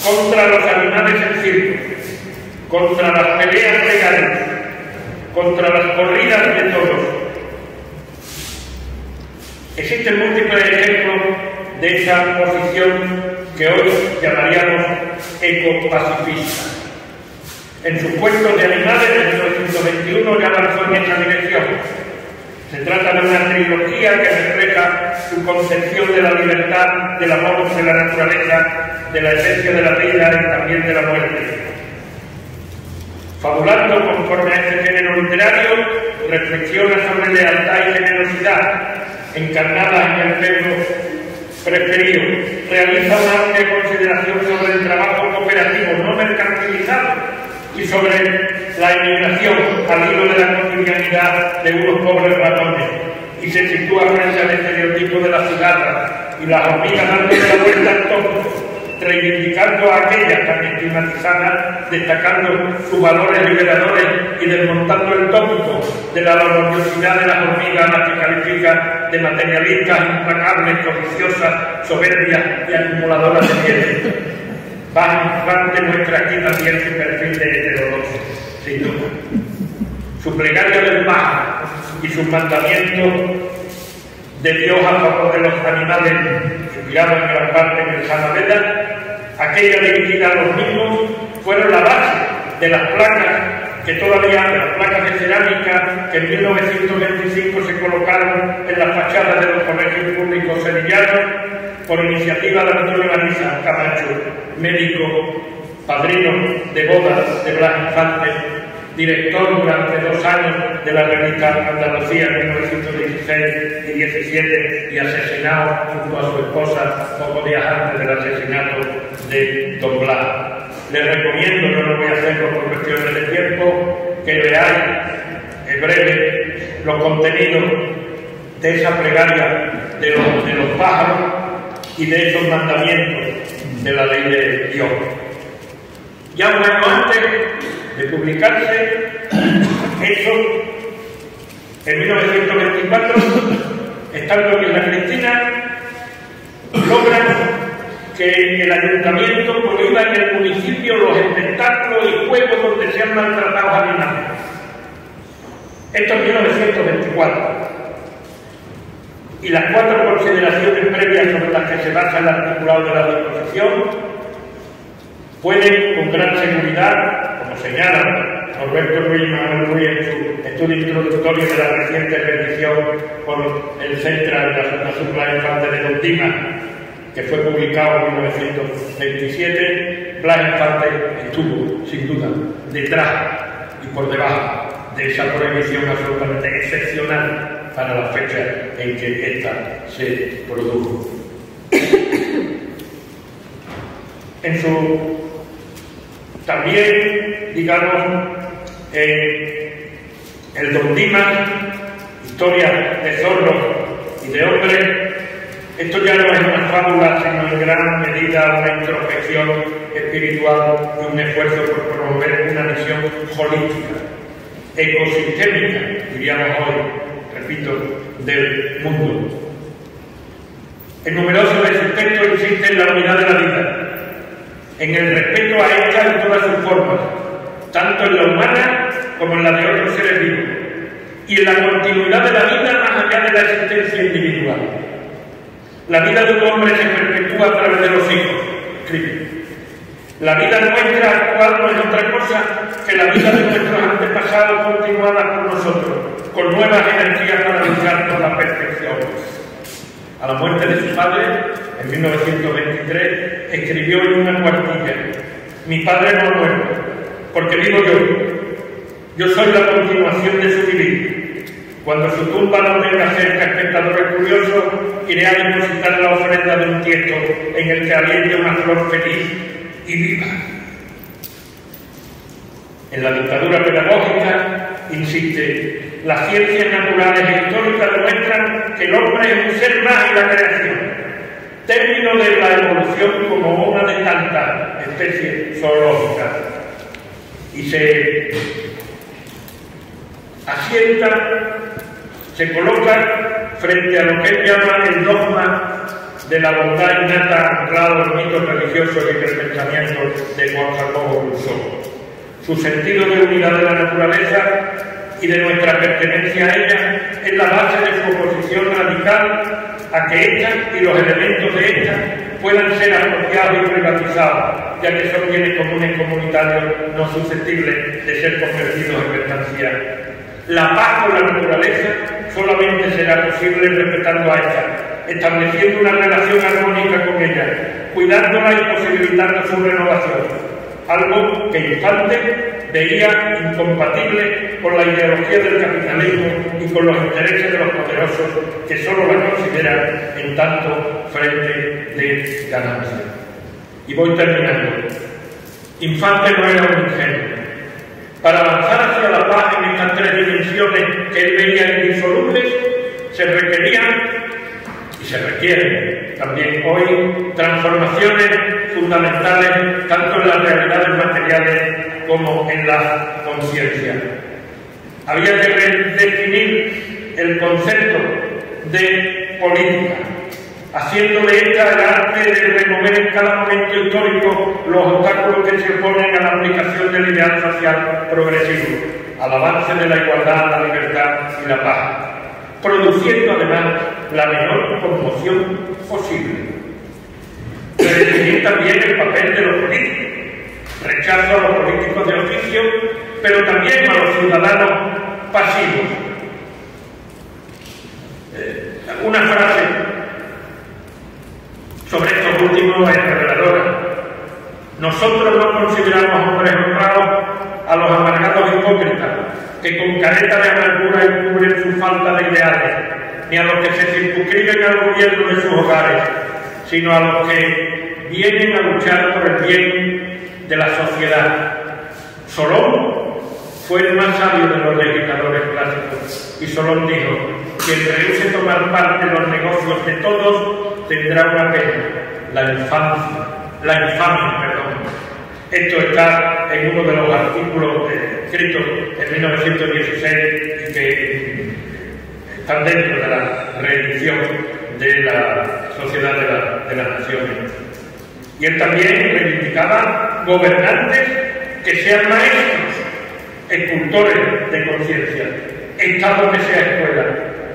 contra los animales en circo, contra las peleas legales, contra las corridas de toros. Existen múltiples ejemplos de esa posición que hoy llamaríamos ecopacifista. En sus cuentos de animales de 1921 ya avanzó en esa dirección. Se trata de una trilogía que refleja su concepción de la libertad, del amor de la naturaleza, de la esencia de la vida y también de la muerte. Fabulando conforme a este género literario, reflexiona sobre lealtad y generosidad, encarnadas en el feudo preferido. Realiza una amplia consideración sobre el trabajo cooperativo no mercantilizado y sobre la emigración al hilo de la cotidianidad de unos pobres ratones, y se sitúa frente al estereotipo de la cigarra y las hormigas dándole la vuelta al tópico, reivindicando a aquellas tan estigmatizadas, destacando sus valores liberadores y desmontando el tópico de la laboriosidad de las hormigas, a las que califica de materialistas implacables, codiciosas, soberbias y acumuladoras de bienes. Bach Infante muestra aquí también su perfil de heterodoxo, sin duda. Su plegaria del Bach y sus mandamientos de Dios a favor de los animales, inspirados en gran parte en el Samaveda, aquella dirigida a los mismos, fueron la base de las placas que todavía, de las placas de cerámica que en 1925 se colocaron en las fachadas de los colegios públicos sevillanos por iniciativa de Antonio Ariza Camacho, médico, padrino de bodas de Blas Infante, director durante 2 años de la revista Andalucía en 1916 y 17 y asesinado junto a su esposa pocos días antes del asesinato de Don Blas. Les recomiendo, no lo voy a hacerlo por cuestiones de tiempo, que veáis en breve los contenidos de esa plegaria de los pájaros y de esos mandamientos de la ley de Dios. Ya un año antes de publicarse, eso, en 1924, estando en la Cristina, logran que el ayuntamiento prohíba en el municipio los espectáculos y juegos donde sean maltratados animales. Esto en 1924. Y las 4 consideraciones previas sobre las que se basa el articulado de la disposición pueden, con gran seguridad, como señala Norberto Ruiz Manuel Ruiz en su estudio introductorio de la reciente rendición por el Central de la Fundación Blas Infante de Don Dimas, que fue publicado en 1927, Blas Infante estuvo, sin duda, detrás y por debajo de esa prohibición absolutamente excepcional para la fecha en que ésta se produjo. En su también, digamos, el Don Dimas, historia de zorros y de hombres, esto ya no es una fábula, sino en gran medida una introspección espiritual y un esfuerzo por promover una visión holística, ecosistémica, diríamos hoy, repito, del mundo. En numerosos de sus textos insiste en la unidad de la vida, en el respeto a ella en todas sus formas, tanto en la humana como en la de otros seres vivos, y en la continuidad de la vida más allá de la existencia individual. La vida de un hombre se perpetúa a través de los hijos, escribe. La vida nuestra actual no es otra cosa que la vida de nuestros antepasados continuada por nosotros, con nuevas energías para buscar la perfección. A la muerte de su padre, en 1923, escribió en una cuartilla: mi padre no ha muerto, porque vivo yo. Yo soy la continuación de su vivir. Cuando su tumba no tenga cerca espectadores curiosos, iré a depositar la ofrenda de un tiesto en el que aliente una flor feliz y viva. En la dictadura pedagógica, insiste, las ciencias naturales e históricas demuestran que el hombre es un ser más en la creación, término de la evolución como una de tantas especies zoológicas, y se asienta, se coloca frente a lo que él llama el dogma de la bondad innata anclado en mitos religiosos y en el pensamiento de Juan Jacobo Rousseau. Su sentido de unidad de la naturaleza y de nuestra pertenencia a ella es la base de su oposición radical a que esta y los elementos de esta puedan ser apropiados y privatizados, ya que son bienes comunes comunitarios no susceptibles de ser convertidos en mercancía. La paz con la naturaleza solamente será posible respetando a ella, estableciendo una relación armónica con ella, cuidándola y posibilitando su renovación, algo que Infante veía incompatible con la ideología del capitalismo y con los intereses de los poderosos que solo la consideran en tanto frente de ganancia. Y voy terminando. Infante no era un ingenuo. Para avanzar hacia la paz en estas tres dimensiones que él veía indisolubles, se requerían y se requieren también hoy transformaciones fundamentales tanto en las realidades materiales como en la conciencia. Había que redefinir el concepto de política, haciendo de ella el arte de remover en cada momento histórico los obstáculos que se oponen a la aplicación del ideal social progresivo, al avance de la igualdad, la libertad y la paz, produciendo además la menor conmoción posible. Redefinir también el papel de los políticos, rechazo a los políticos de oficio, pero también a los ciudadanos pasivos. Una frase sobre estos últimos es reveladora. Nosotros no consideramos hombres honrados a los amargados hipócritas que con careta de amargura encubren su falta de ideales, ni a los que se circunscriben al gobierno de sus hogares, sino a los que vienen a luchar por el bien de la sociedad. Solón fue el más sabio de los legisladores clásicos, y Solón dijo: quien rehúse tomar parte en los negocios de todos tendrá una pena, la infamia. Esto está en uno de los artículos escritos en 1916 y que están dentro de la reedición de la Sociedad de las Naciones. Y él también reivindicaba gobernantes que sean maestros, escultores de conciencia, Estado que sea escuela,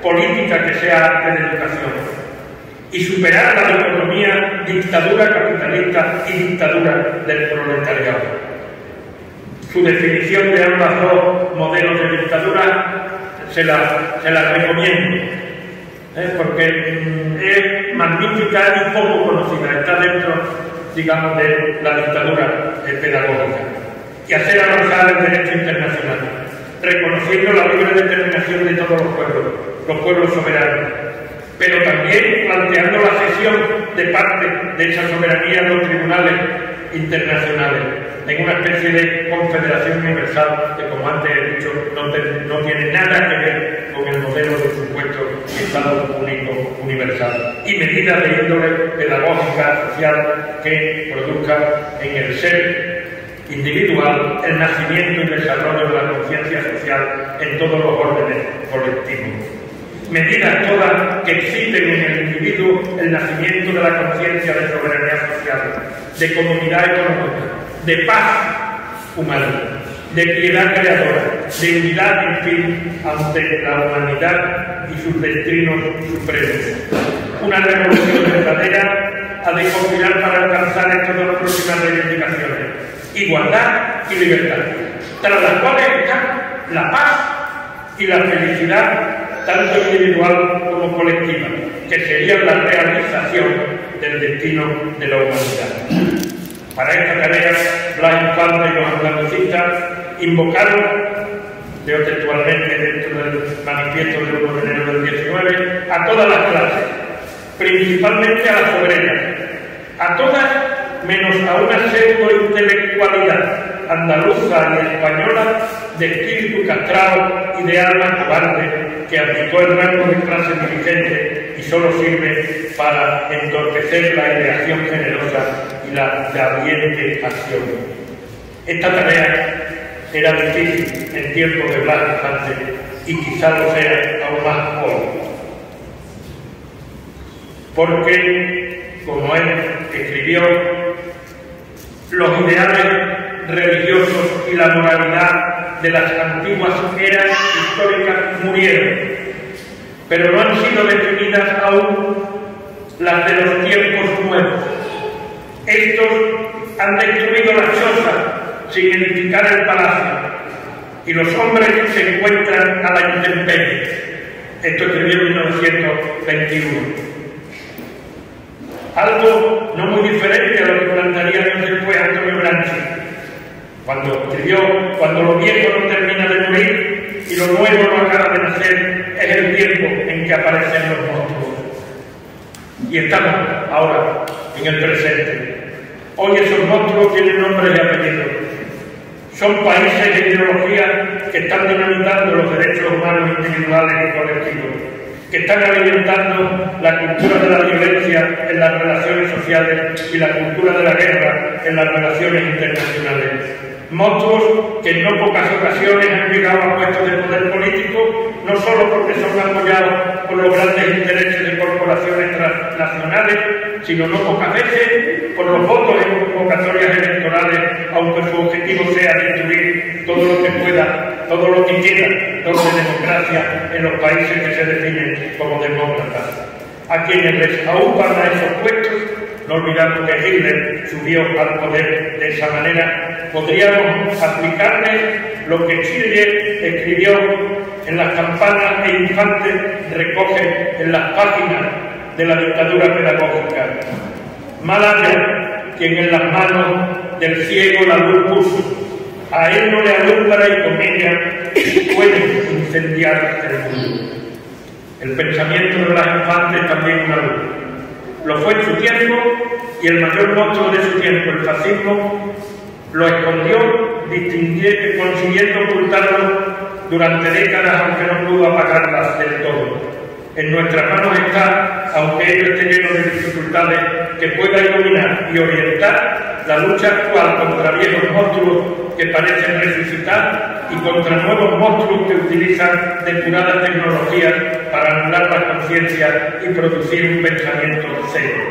política que sea arte de educación, y superar la dicotomía dictadura capitalista y dictadura del proletariado. Su definición de ambas dos modelos de dictadura se la recomiendo, porque es magnífica y poco conocida, está dentro, digamos, de la dictadura pedagógica. Y hacer avanzar el derecho internacional, reconociendo la libre determinación de todos los pueblos soberanos, pero también planteando la cesión de parte de esa soberanía a los tribunales internacionales, en una especie de confederación universal que, como antes he dicho, no tiene nada que ver con el modelo de supuesto Estado único universal, y medidas de índole pedagógica, social, que produzcan en el ser individual el nacimiento y desarrollo de la conciencia social en todos los órdenes colectivos. Medidas todas que exciten en el individuo el nacimiento de la conciencia de soberanía social, de comunidad económica, de paz humana, de piedad creadora, de unidad, en fin, ante la humanidad y sus destinos supremos. Una revolución verdadera ha de combinar para alcanzar estas dos próximas reivindicaciones: igualdad y libertad, tras las cuales están la paz y la felicidad, tanto individual como colectiva, que serían la realización del destino de la humanidad. Para esta tarea, Blas Infante y los andalucistas invocaron, leo textualmente dentro del manifiesto del 1 de enero del 19, a todas las clases, principalmente a las obreras, a todas menos a una pseudo-intelectualidad andaluza y española de espíritu castrado y de alma cobarde que abdicó el rango de clase dirigente y solo sirve para entorpecer la ideación generosa y la ardiente acción. Esta tarea era difícil en tiempos de Blas Infante y quizá lo sea aún más hoy, porque, como él escribió, los ideales religiosos y la moralidad de las antiguas eras históricas murieron, pero no han sido definidas aún las de los tiempos nuevos. Estos han destruido las chozas sin edificar el palacio, y los hombres se encuentran a la intemperie. Esto escribió en 1921. Algo no muy diferente a lo que plantearía después Antonio Gramsci. Cuando escribió, cuando lo viejo no termina de morir y lo nuevo no acaba de nacer, es el tiempo en que aparecen los monstruos. Y estamos ahora en el presente. Hoy esos monstruos tienen nombres y apellidos. Son países e ideologías que están dinamitando los derechos humanos individuales y colectivos, que están alimentando la cultura de la violencia en las relaciones sociales y la cultura de la guerra en las relaciones internacionales. Monstruos que en no pocas ocasiones han llegado a puestos de poder político, no solo porque son apoyados por los grandes intereses de corporaciones transnacionales, sino no pocas veces por los votos en convocatorias electorales, aunque su objetivo sea destruir todo lo que pueda, todo lo que queda de democracia en los países que se definen como demócratas. A quienes les aupan a esos puestos, no olvidando que Hitler subió al poder de esa manera, podríamos aplicarles lo que Schiller escribió en las campanas e Infante recoge en las páginas de la dictadura pedagógica. Mal haya quien en las manos del ciego la luz puso, a él no le alumbra y con ella puede incendiar el mundo. El pensamiento de las infantes también una luz. Lo fue en su tiempo y el mayor monstruo de su tiempo, el fascismo, lo escondió, consiguiendo ocultarlo durante décadas, aunque no pudo apagarlas del todo. En nuestras manos está, aunque ello esté lleno de dificultades, que pueda iluminar y orientar la lucha actual contra viejos monstruos que parecen resucitar y contra nuevos monstruos que utilizan depuradas tecnologías para anular la conciencia y producir un pensamiento cero.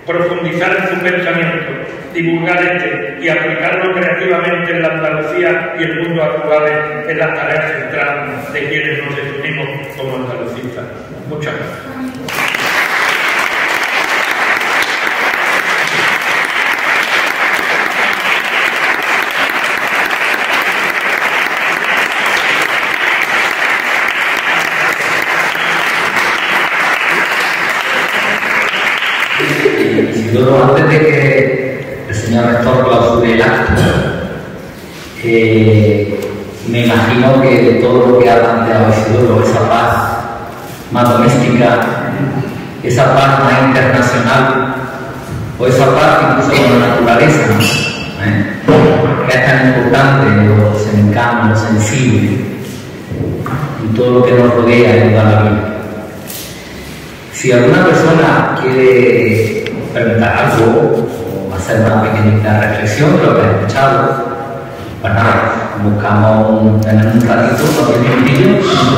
Profundizar en su pensamiento, divulgar este y aplicarlo creativamente en la Andalucía y el mundo actuales es la tarea central de quienes nos definimos como andalucistas. Muchas gracias. Isidoro, antes de que el señor rector clausure el acto, me imagino que todo lo que ha planteado Isidoro, esa paz más doméstica, esa paz más internacional, o esa paz incluso con la naturaleza, ¿no? Que es tan importante, lo cercano, lo sensible, y todo lo que nos rodea en toda la vida. Si alguna persona quiere preguntar algo o hacer una pequeñita reflexión de lo que ha escuchado, pues nada, buscamos en un ratito, cualquier minutillo,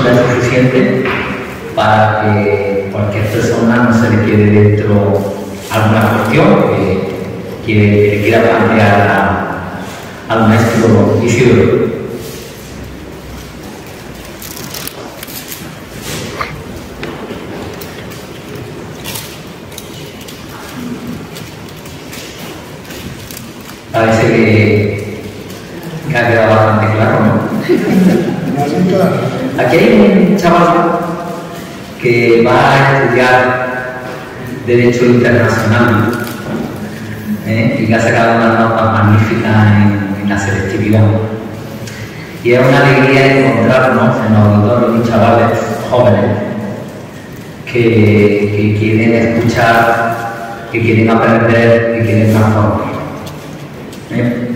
que es suficiente para que cualquier persona no se le quede dentro alguna cuestión que le quiera plantear al maestro Isidoro. Parece que ha quedado bastante claro, ¿no? Aquí hay un chaval que va a estudiar Derecho Internacional y que ha sacado unas notas magníficas en la selectividad. Y es una alegría encontrarnos en los auditorios de chavales jóvenes que quieren escuchar, que quieren aprender, que quieren transformar.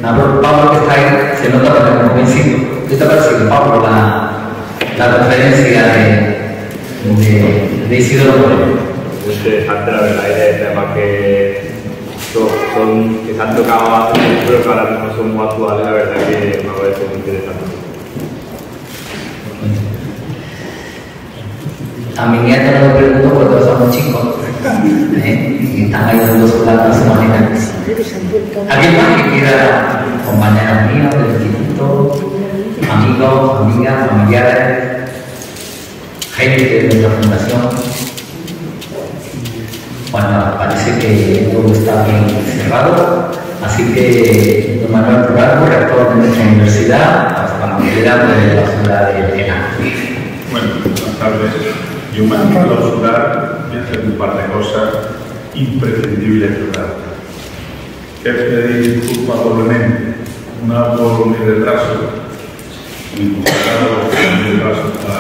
Pablo, que está ahí, se nota que está convencido. ¿Qué te parece, Pablo, la conferencia de Isidoro Moreno? Es interesante, la verdad, y de temas que se han tocado hace mucho, pero que ahora mismo son muy actuales, la verdad que me parece muy interesante. A mi nieta no me pregunto porque todos somos chicos y están ahí dando sus datos de manera. ¿Alguien más que quiera, compañeros míos del instituto, amigos, amigas, familiares, gente de nuestra fundación? Bueno, parece que todo está bien cerrado, así que don Manuel Rural, rector de nuestra universidad, hasta la autoridad de la ciudad de Elena. Bueno, buenas tardes. Yo me voy a clausurar y hacer un par de cosas imprescindibles, ¿verdad? Es pedir disculpas doblemente una por mi retraso, mi retraso está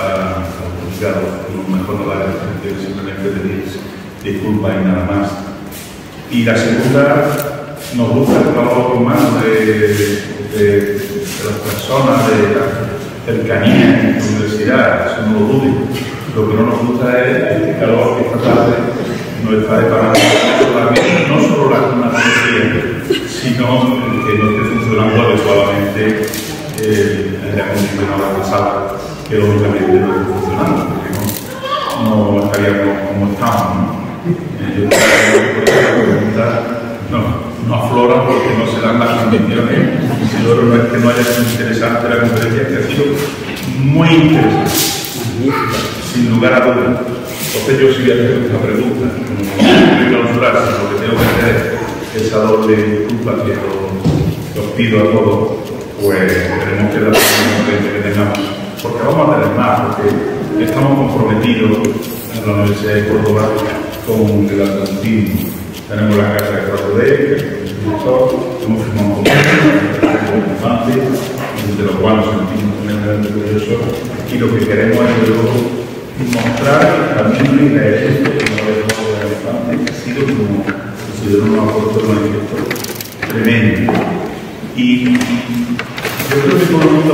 complicado, lo mejor no dar simplemente pedir disculpas y nada más. Y la segunda, nos gusta el trabajo humano de las personas, de la cercanía en la universidad, eso no lo dudo. Lo que no nos gusta es este calor que esta tarde nos está deparando no solo la climatología, sino que no esté funcionando adecuadamente el aire acondicionado de la sala, que lógicamente no está funcionando, porque no estaríamos como estamos, ¿no? Yo creo que la pregunta no aflora porque no se dan las condiciones. Si luego no es que no haya sido interesante la conferencia, que ha sido muy interesante, sin lugar a dudas. Entonces yo sí voy a hacer una pregunta, no clausurar, sino que tengo que hacer esa doble disculpa que os pido a todos, pues tenemos que dar la conferencia que tengamos, porque vamos a tener más, porque estamos comprometidos en la Universidad de Córdoba con el atlantismo. Tenemos la casa de 4D, que es el director, hemos firmado un convenio de lo cual nos sentimos tremendamente orgullosos, y lo que queremos es luego mostrar el camino y la herencia que nos ha dejado el elefante, que ha sido como considero un aporte manifiesto tremendo. Y yo creo que todo el mundo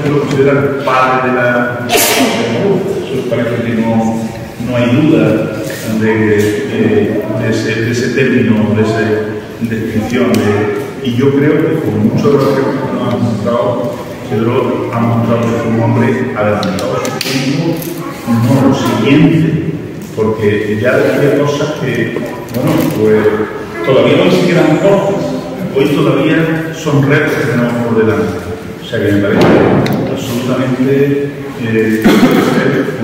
lo considera el padre de la eso parece que no hay duda de ese término, de esa descripción. Y yo creo que con muchos de los que nos han mostrado, Pedro ha mostrado que es un hombre adelantado a su tiempo, no lo siguiente, porque ya decía cosas que, bueno, pues todavía no se quedan cortas, hoy todavía son retos que tenemos por delante. O sea que me parece absolutamente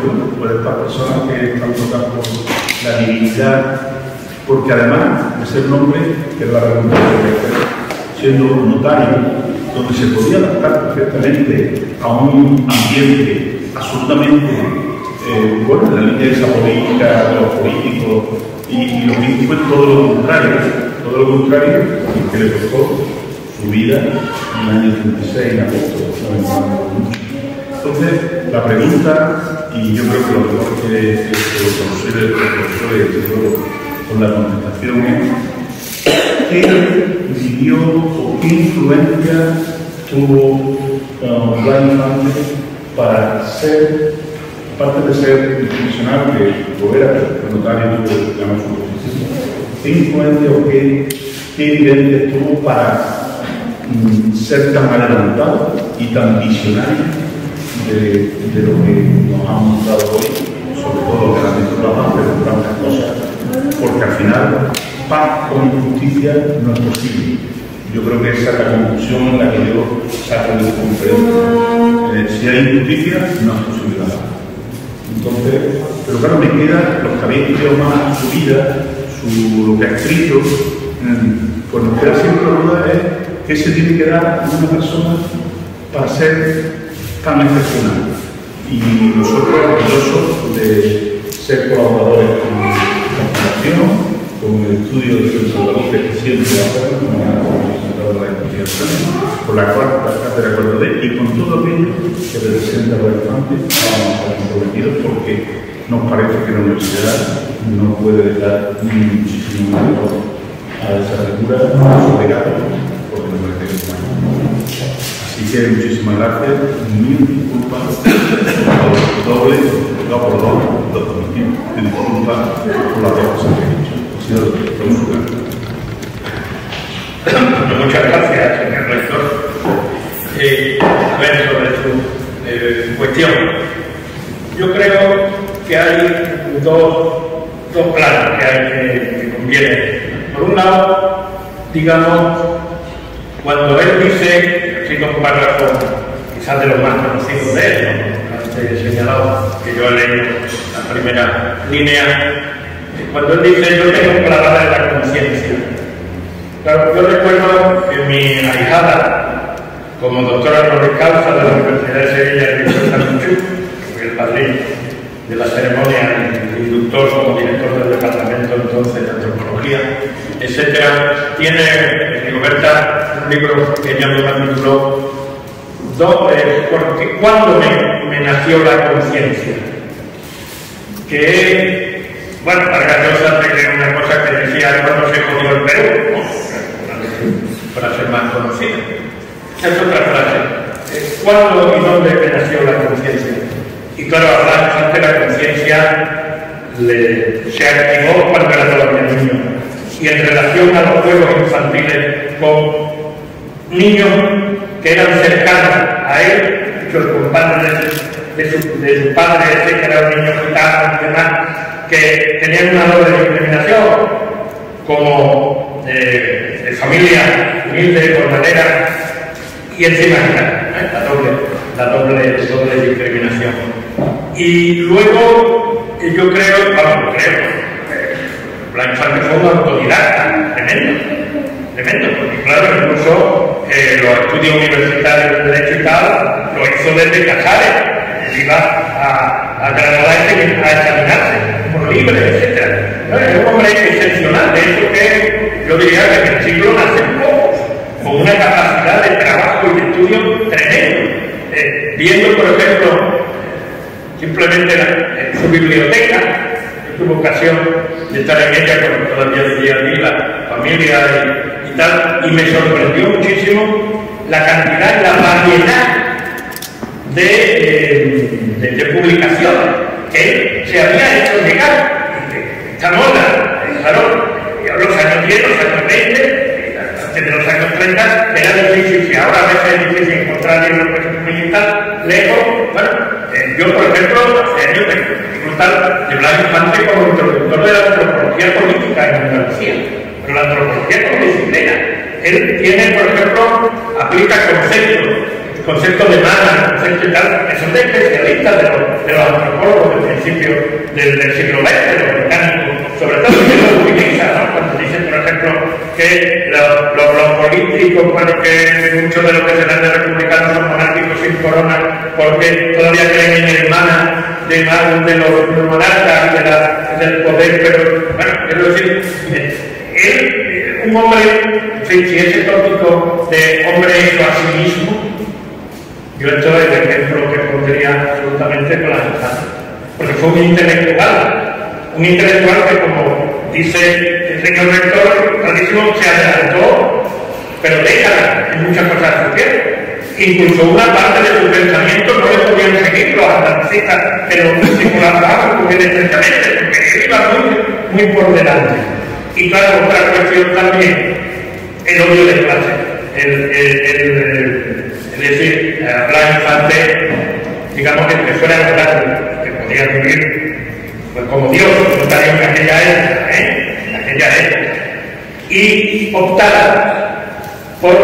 bueno, por estas personas que están tocando la divinidad, porque además de ser un hombre que es la pregunta siendo un notario, donde se podía adaptar perfectamente a un ambiente absolutamente bueno, en la línea de esa política, de los políticos, y lo que fue todo lo contrario, que le costó su vida en el año 36 en agosto. Entonces, la pregunta, y yo creo que lo mejor que los profesores con la contestación es ¿qué vivió o qué influencia tuvo Blas Infante para ser, aparte de ser profesional, que lo era, el notario tuvo que llamar su oficina, qué influencia o qué evidencia tuvo para ser tan adelantado y tan visionario de lo que nos han mostrado hoy, sobre todo que la mitología, pero tantas cosas, porque al final paz con injusticia no es posible. Yo creo que esa es la conclusión en la que yo saco de la conferencia. Si hay injusticia, no es posible la paz. Entonces, pero claro, me queda los que habéis estudiado más su vida, lo que ha escrito, pues nos queda siempre la duda es qué se tiene que dar a una persona para ser tan excepcional. Y nosotros orgullosos de ser colaboradores con la Fundación, con el estudio de Salvador que siempre hacer, con la cuarta cátedra 4D y con todo aquello que representa los elefantes, vamos a estar comprometidos porque nos parece que la universidad no puede dejar muchísimo valor a esa figura, a su legado, porque nos parece que es humano. Así que muchísimas gracias, mil disculpas por doble, no por dos, disculpas por las dos cosas que he dicho. Ha sido muy grande. Muchas gracias, señor rector. A ver, sobre su cuestión. Yo creo que hay dos planos que conviene. Por un lado, digamos, cuando él dice, cito un párrafo quizás de los más conocidos de él, ¿no? Antes he señalado que yo he leído la primera línea, cuando él dice yo tengo clavada en la conciencia. Claro, yo recuerdo que mi ahijada, como doctora honoris causa de la Universidad de Sevilla, el Víctor Sanchú, que fue el padrino de la ceremonia, el inductor como director del departamento entonces de antropología, etcétera, tiene, Rigoberta, un libro que ya me tituló ¿Cuándo me nació la conciencia? Que, bueno, Vargas Llosa tiene una cosa que decía cuando se jodió el Perú, ¿no? Para ser más conocida. Es otra frase. ¿Cuándo y dónde me nació la conciencia? Y claro, antes la conciencia se activó cuando era todavía niño. Y en relación a los juegos infantiles con niños que eran cercanos a él, sus compadres de su padre, que era un niño gitano y demás, que tenían una doble discriminación, como de familia humilde, jornalera, y encima la doble discriminación. Y luego, yo creo, la infante fue un autodidacta tremendo, porque claro, incluso los estudios universitarios de Derecho y tal, lo hizo desde Casares. Él iba a Granada a examinarse por libre, etc. ¿No? Es un hombre excepcional, de hecho que yo diría que en el siglo nacen pocos, con una capacidad de trabajo y de estudio tremendo. Viendo, por ejemplo, simplemente su biblioteca, yo tuve ocasión de estar en ella cuando todavía vivía aquí, la familia y tal, y me sorprendió muchísimo la cantidad y la variedad de publicaciones que él se había hecho llegar. Esta moda, claro, los años 10, los años 20, antes de los años 30, era difícil, y ahora a veces es difícil encontrar libros que se publican lejos. Bueno, yo, por ejemplo, hace años disfrutar de Blas Infante como introductor de la antropología política en Andalucía, pero la antropología como disciplina. Él tiene, por ejemplo, aplica conceptos de masa, conceptos y tal, que son de especialistas de los antropólogos del principio del siglo XX, de los británicos, sobre todo que lo utiliza, ¿no? Cuando dicen, por ejemplo, que los políticos, bueno, que muchos de los que se dan de republicanos son monárquicos sin corona, porque todavía creen en el mana de los monarcas, del poder, pero, bueno, quiero decir, él, un hombre, si ese tópico de hombre hecho a sí mismo, yo esto es el ejemplo que pondría absolutamente con la infancia, porque fue un intelectual que, como dice el señor rector, clarísimo, se adelantó, pero décadas en muchas cosas de su tiempo. Incluso una parte de su pensamiento no le podían seguir los andalucistas que lo circulaban muy estrechamente, porque él iba muy por delante. Y claro, otra cuestión también, el odio de clase. Es decir, Blas Infante, digamos que fuera grande, que podía vivir pues, como Dios, voluntario en aquella época, y optar por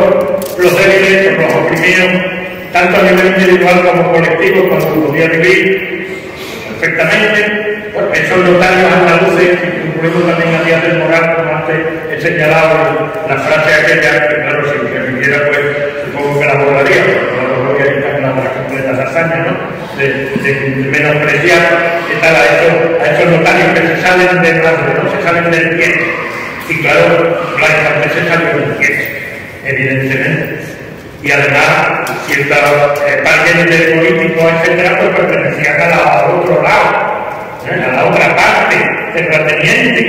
los débiles, por los oprimidos, tanto a nivel individual como colectivo, cuando podía vivir perfectamente. Bueno, esos notarios andaluces, incluimos también a Díaz del Moral, como antes he señalado, la frase aquella, que claro, si se viviera, pues supongo que la borraría, pero no voy a quitar una obra completa de hazaña, ¿no? De menospreciar y tal a esos notarios que se salen del madre, ¿no? Se salen del pie. Y claro, Blas Infante se salió del pie, evidentemente. Y además, ciertos parques políticos, etcétera, pues pertenecían al otro lado, a la otra parte, terrateniente.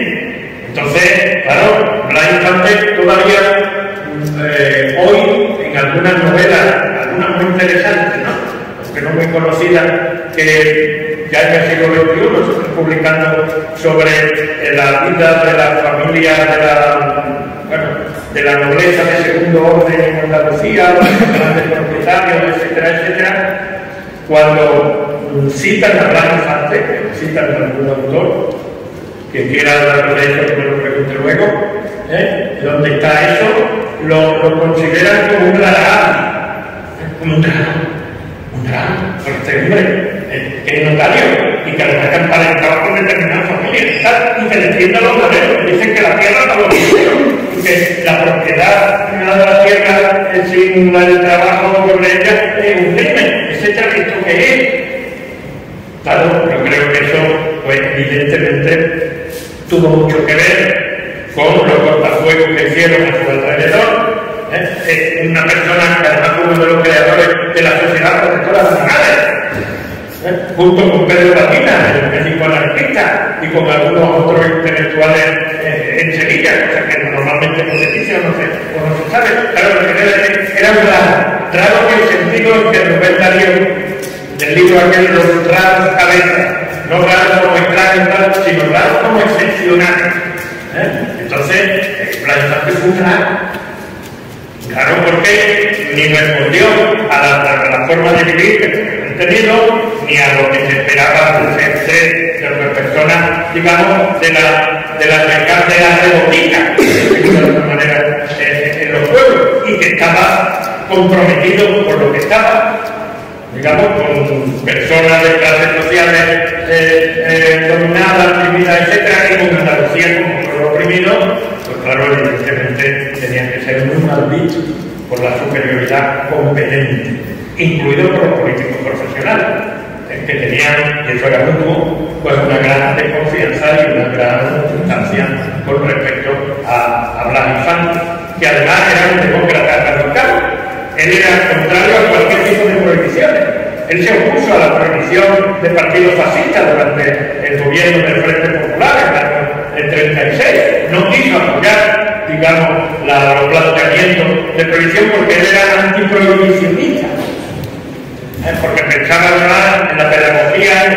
Entonces, claro, Blas Infante todavía hoy, en algunas novelas, algunas muy interesantes, ¿no? Aunque no muy conocidas, que ya en el siglo XXI se están publicando sobre la vida de la familia, de la nobleza de segundo orden en Andalucía, los grandes propietarios, etcétera, etcétera. Cuando citan a Blas Infante, citan a algún autor, que quiera hablar de eso, que me lo pregunte luego, ¿dónde está eso? Lo consideran como un drama, como un drama, por este hombre, que es notario y que además emparentaba con determinadas familias y que defiende los modelos, dicen que la tierra no lo hicieron y que la propiedad de la tierra sin el trabajo sobre ella es un crimen, etcétera. ¿Esto qué es? Claro, yo creo que eso, pues evidentemente tuvo mucho que ver con los cortafuegos que hicieron a su alrededor, una persona que además fue uno de los creadores de la Sociedad Protectora de Animales, junto con Pedro Batina, el médico anarquista, y con algunos otros intelectuales en Sevilla, cosa que normalmente no se dice o no se sabe. Claro, lo que era un raro en el sentido que Rubén Darío, del libro aquel, los raros cabezas, no raros como extraños, sino raros como excepcionales. Entonces, Blanchard fue un claro, porque ni respondió a la forma de vivir que he tenido, ni a lo que se esperaba de las personas, digamos, de las mercaderas de botica, de alguna manera, en los pueblos, y que estaba comprometido por lo que estaba, digamos, con personas de clases sociales dominadas, oprimidas, etc., y con Andalucía como pueblo oprimido. Pues claro, evidentemente tenían que ser muy mal dichos por la superioridad competente, incluidos por los políticos profesionales, que tenían, y eso era mutuo, pues una gran desconfianza y una gran distancia con respecto a Blas Infante, que además era un demócrata radical. Él era contrario a cualquier tipo de prohibiciones. Él se opuso a la prohibición de partidos fascistas durante el gobierno del Frente Popular en el año 36. No quiso apoyar, digamos, los planteamientos de prohibición porque él era antiprohibicionista. Porque pensaba además en la pedagogía, en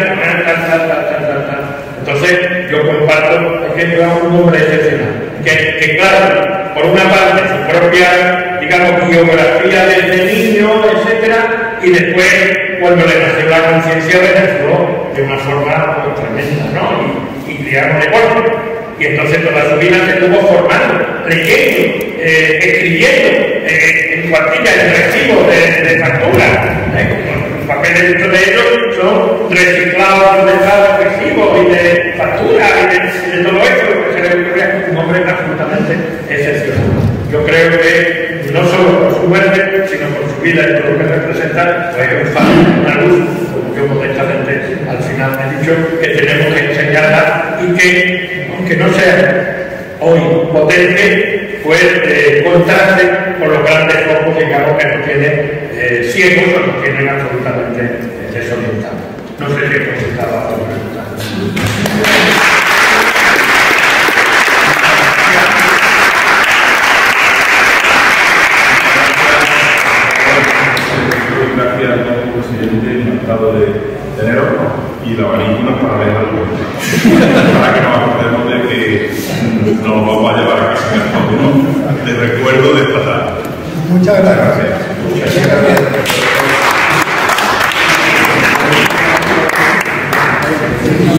Entonces, yo comparto, es que era un hombre excepcional. Que claro, por una parte, su propia, digamos, biografía desde niño, etcétera, y después, cuando le nació la conciencia, le nació de una forma pues, tremenda, ¿no? Y criaron de golpe. Y entonces toda su vida se estuvo formando, leyendo, escribiendo, en cuartillas, en recibos de factura. Los papeles de ellos son reciclados de recibos y de factura y de todo esto, que se le ocurre un hombre absolutamente excepcional. Yo creo que no solo por su muerte, sino por su vida y por lo que representa, pues es una luz, como yo modestamente al final he dicho, que tenemos que enseñarla y que, aunque no sea hoy potente, pues contraste con los grandes focos, digamos, que nos tienen ciegos o nos tienen absolutamente desorientados. No sé si he contestado a tu pregunta. Gracias, señor presidente, encantado de teneros y la varícula para ver algo. Para que nos acordemos de que nos vamos a llevar a casa de recuerdo de esta tarde. Muchas gracias. Muchas gracias.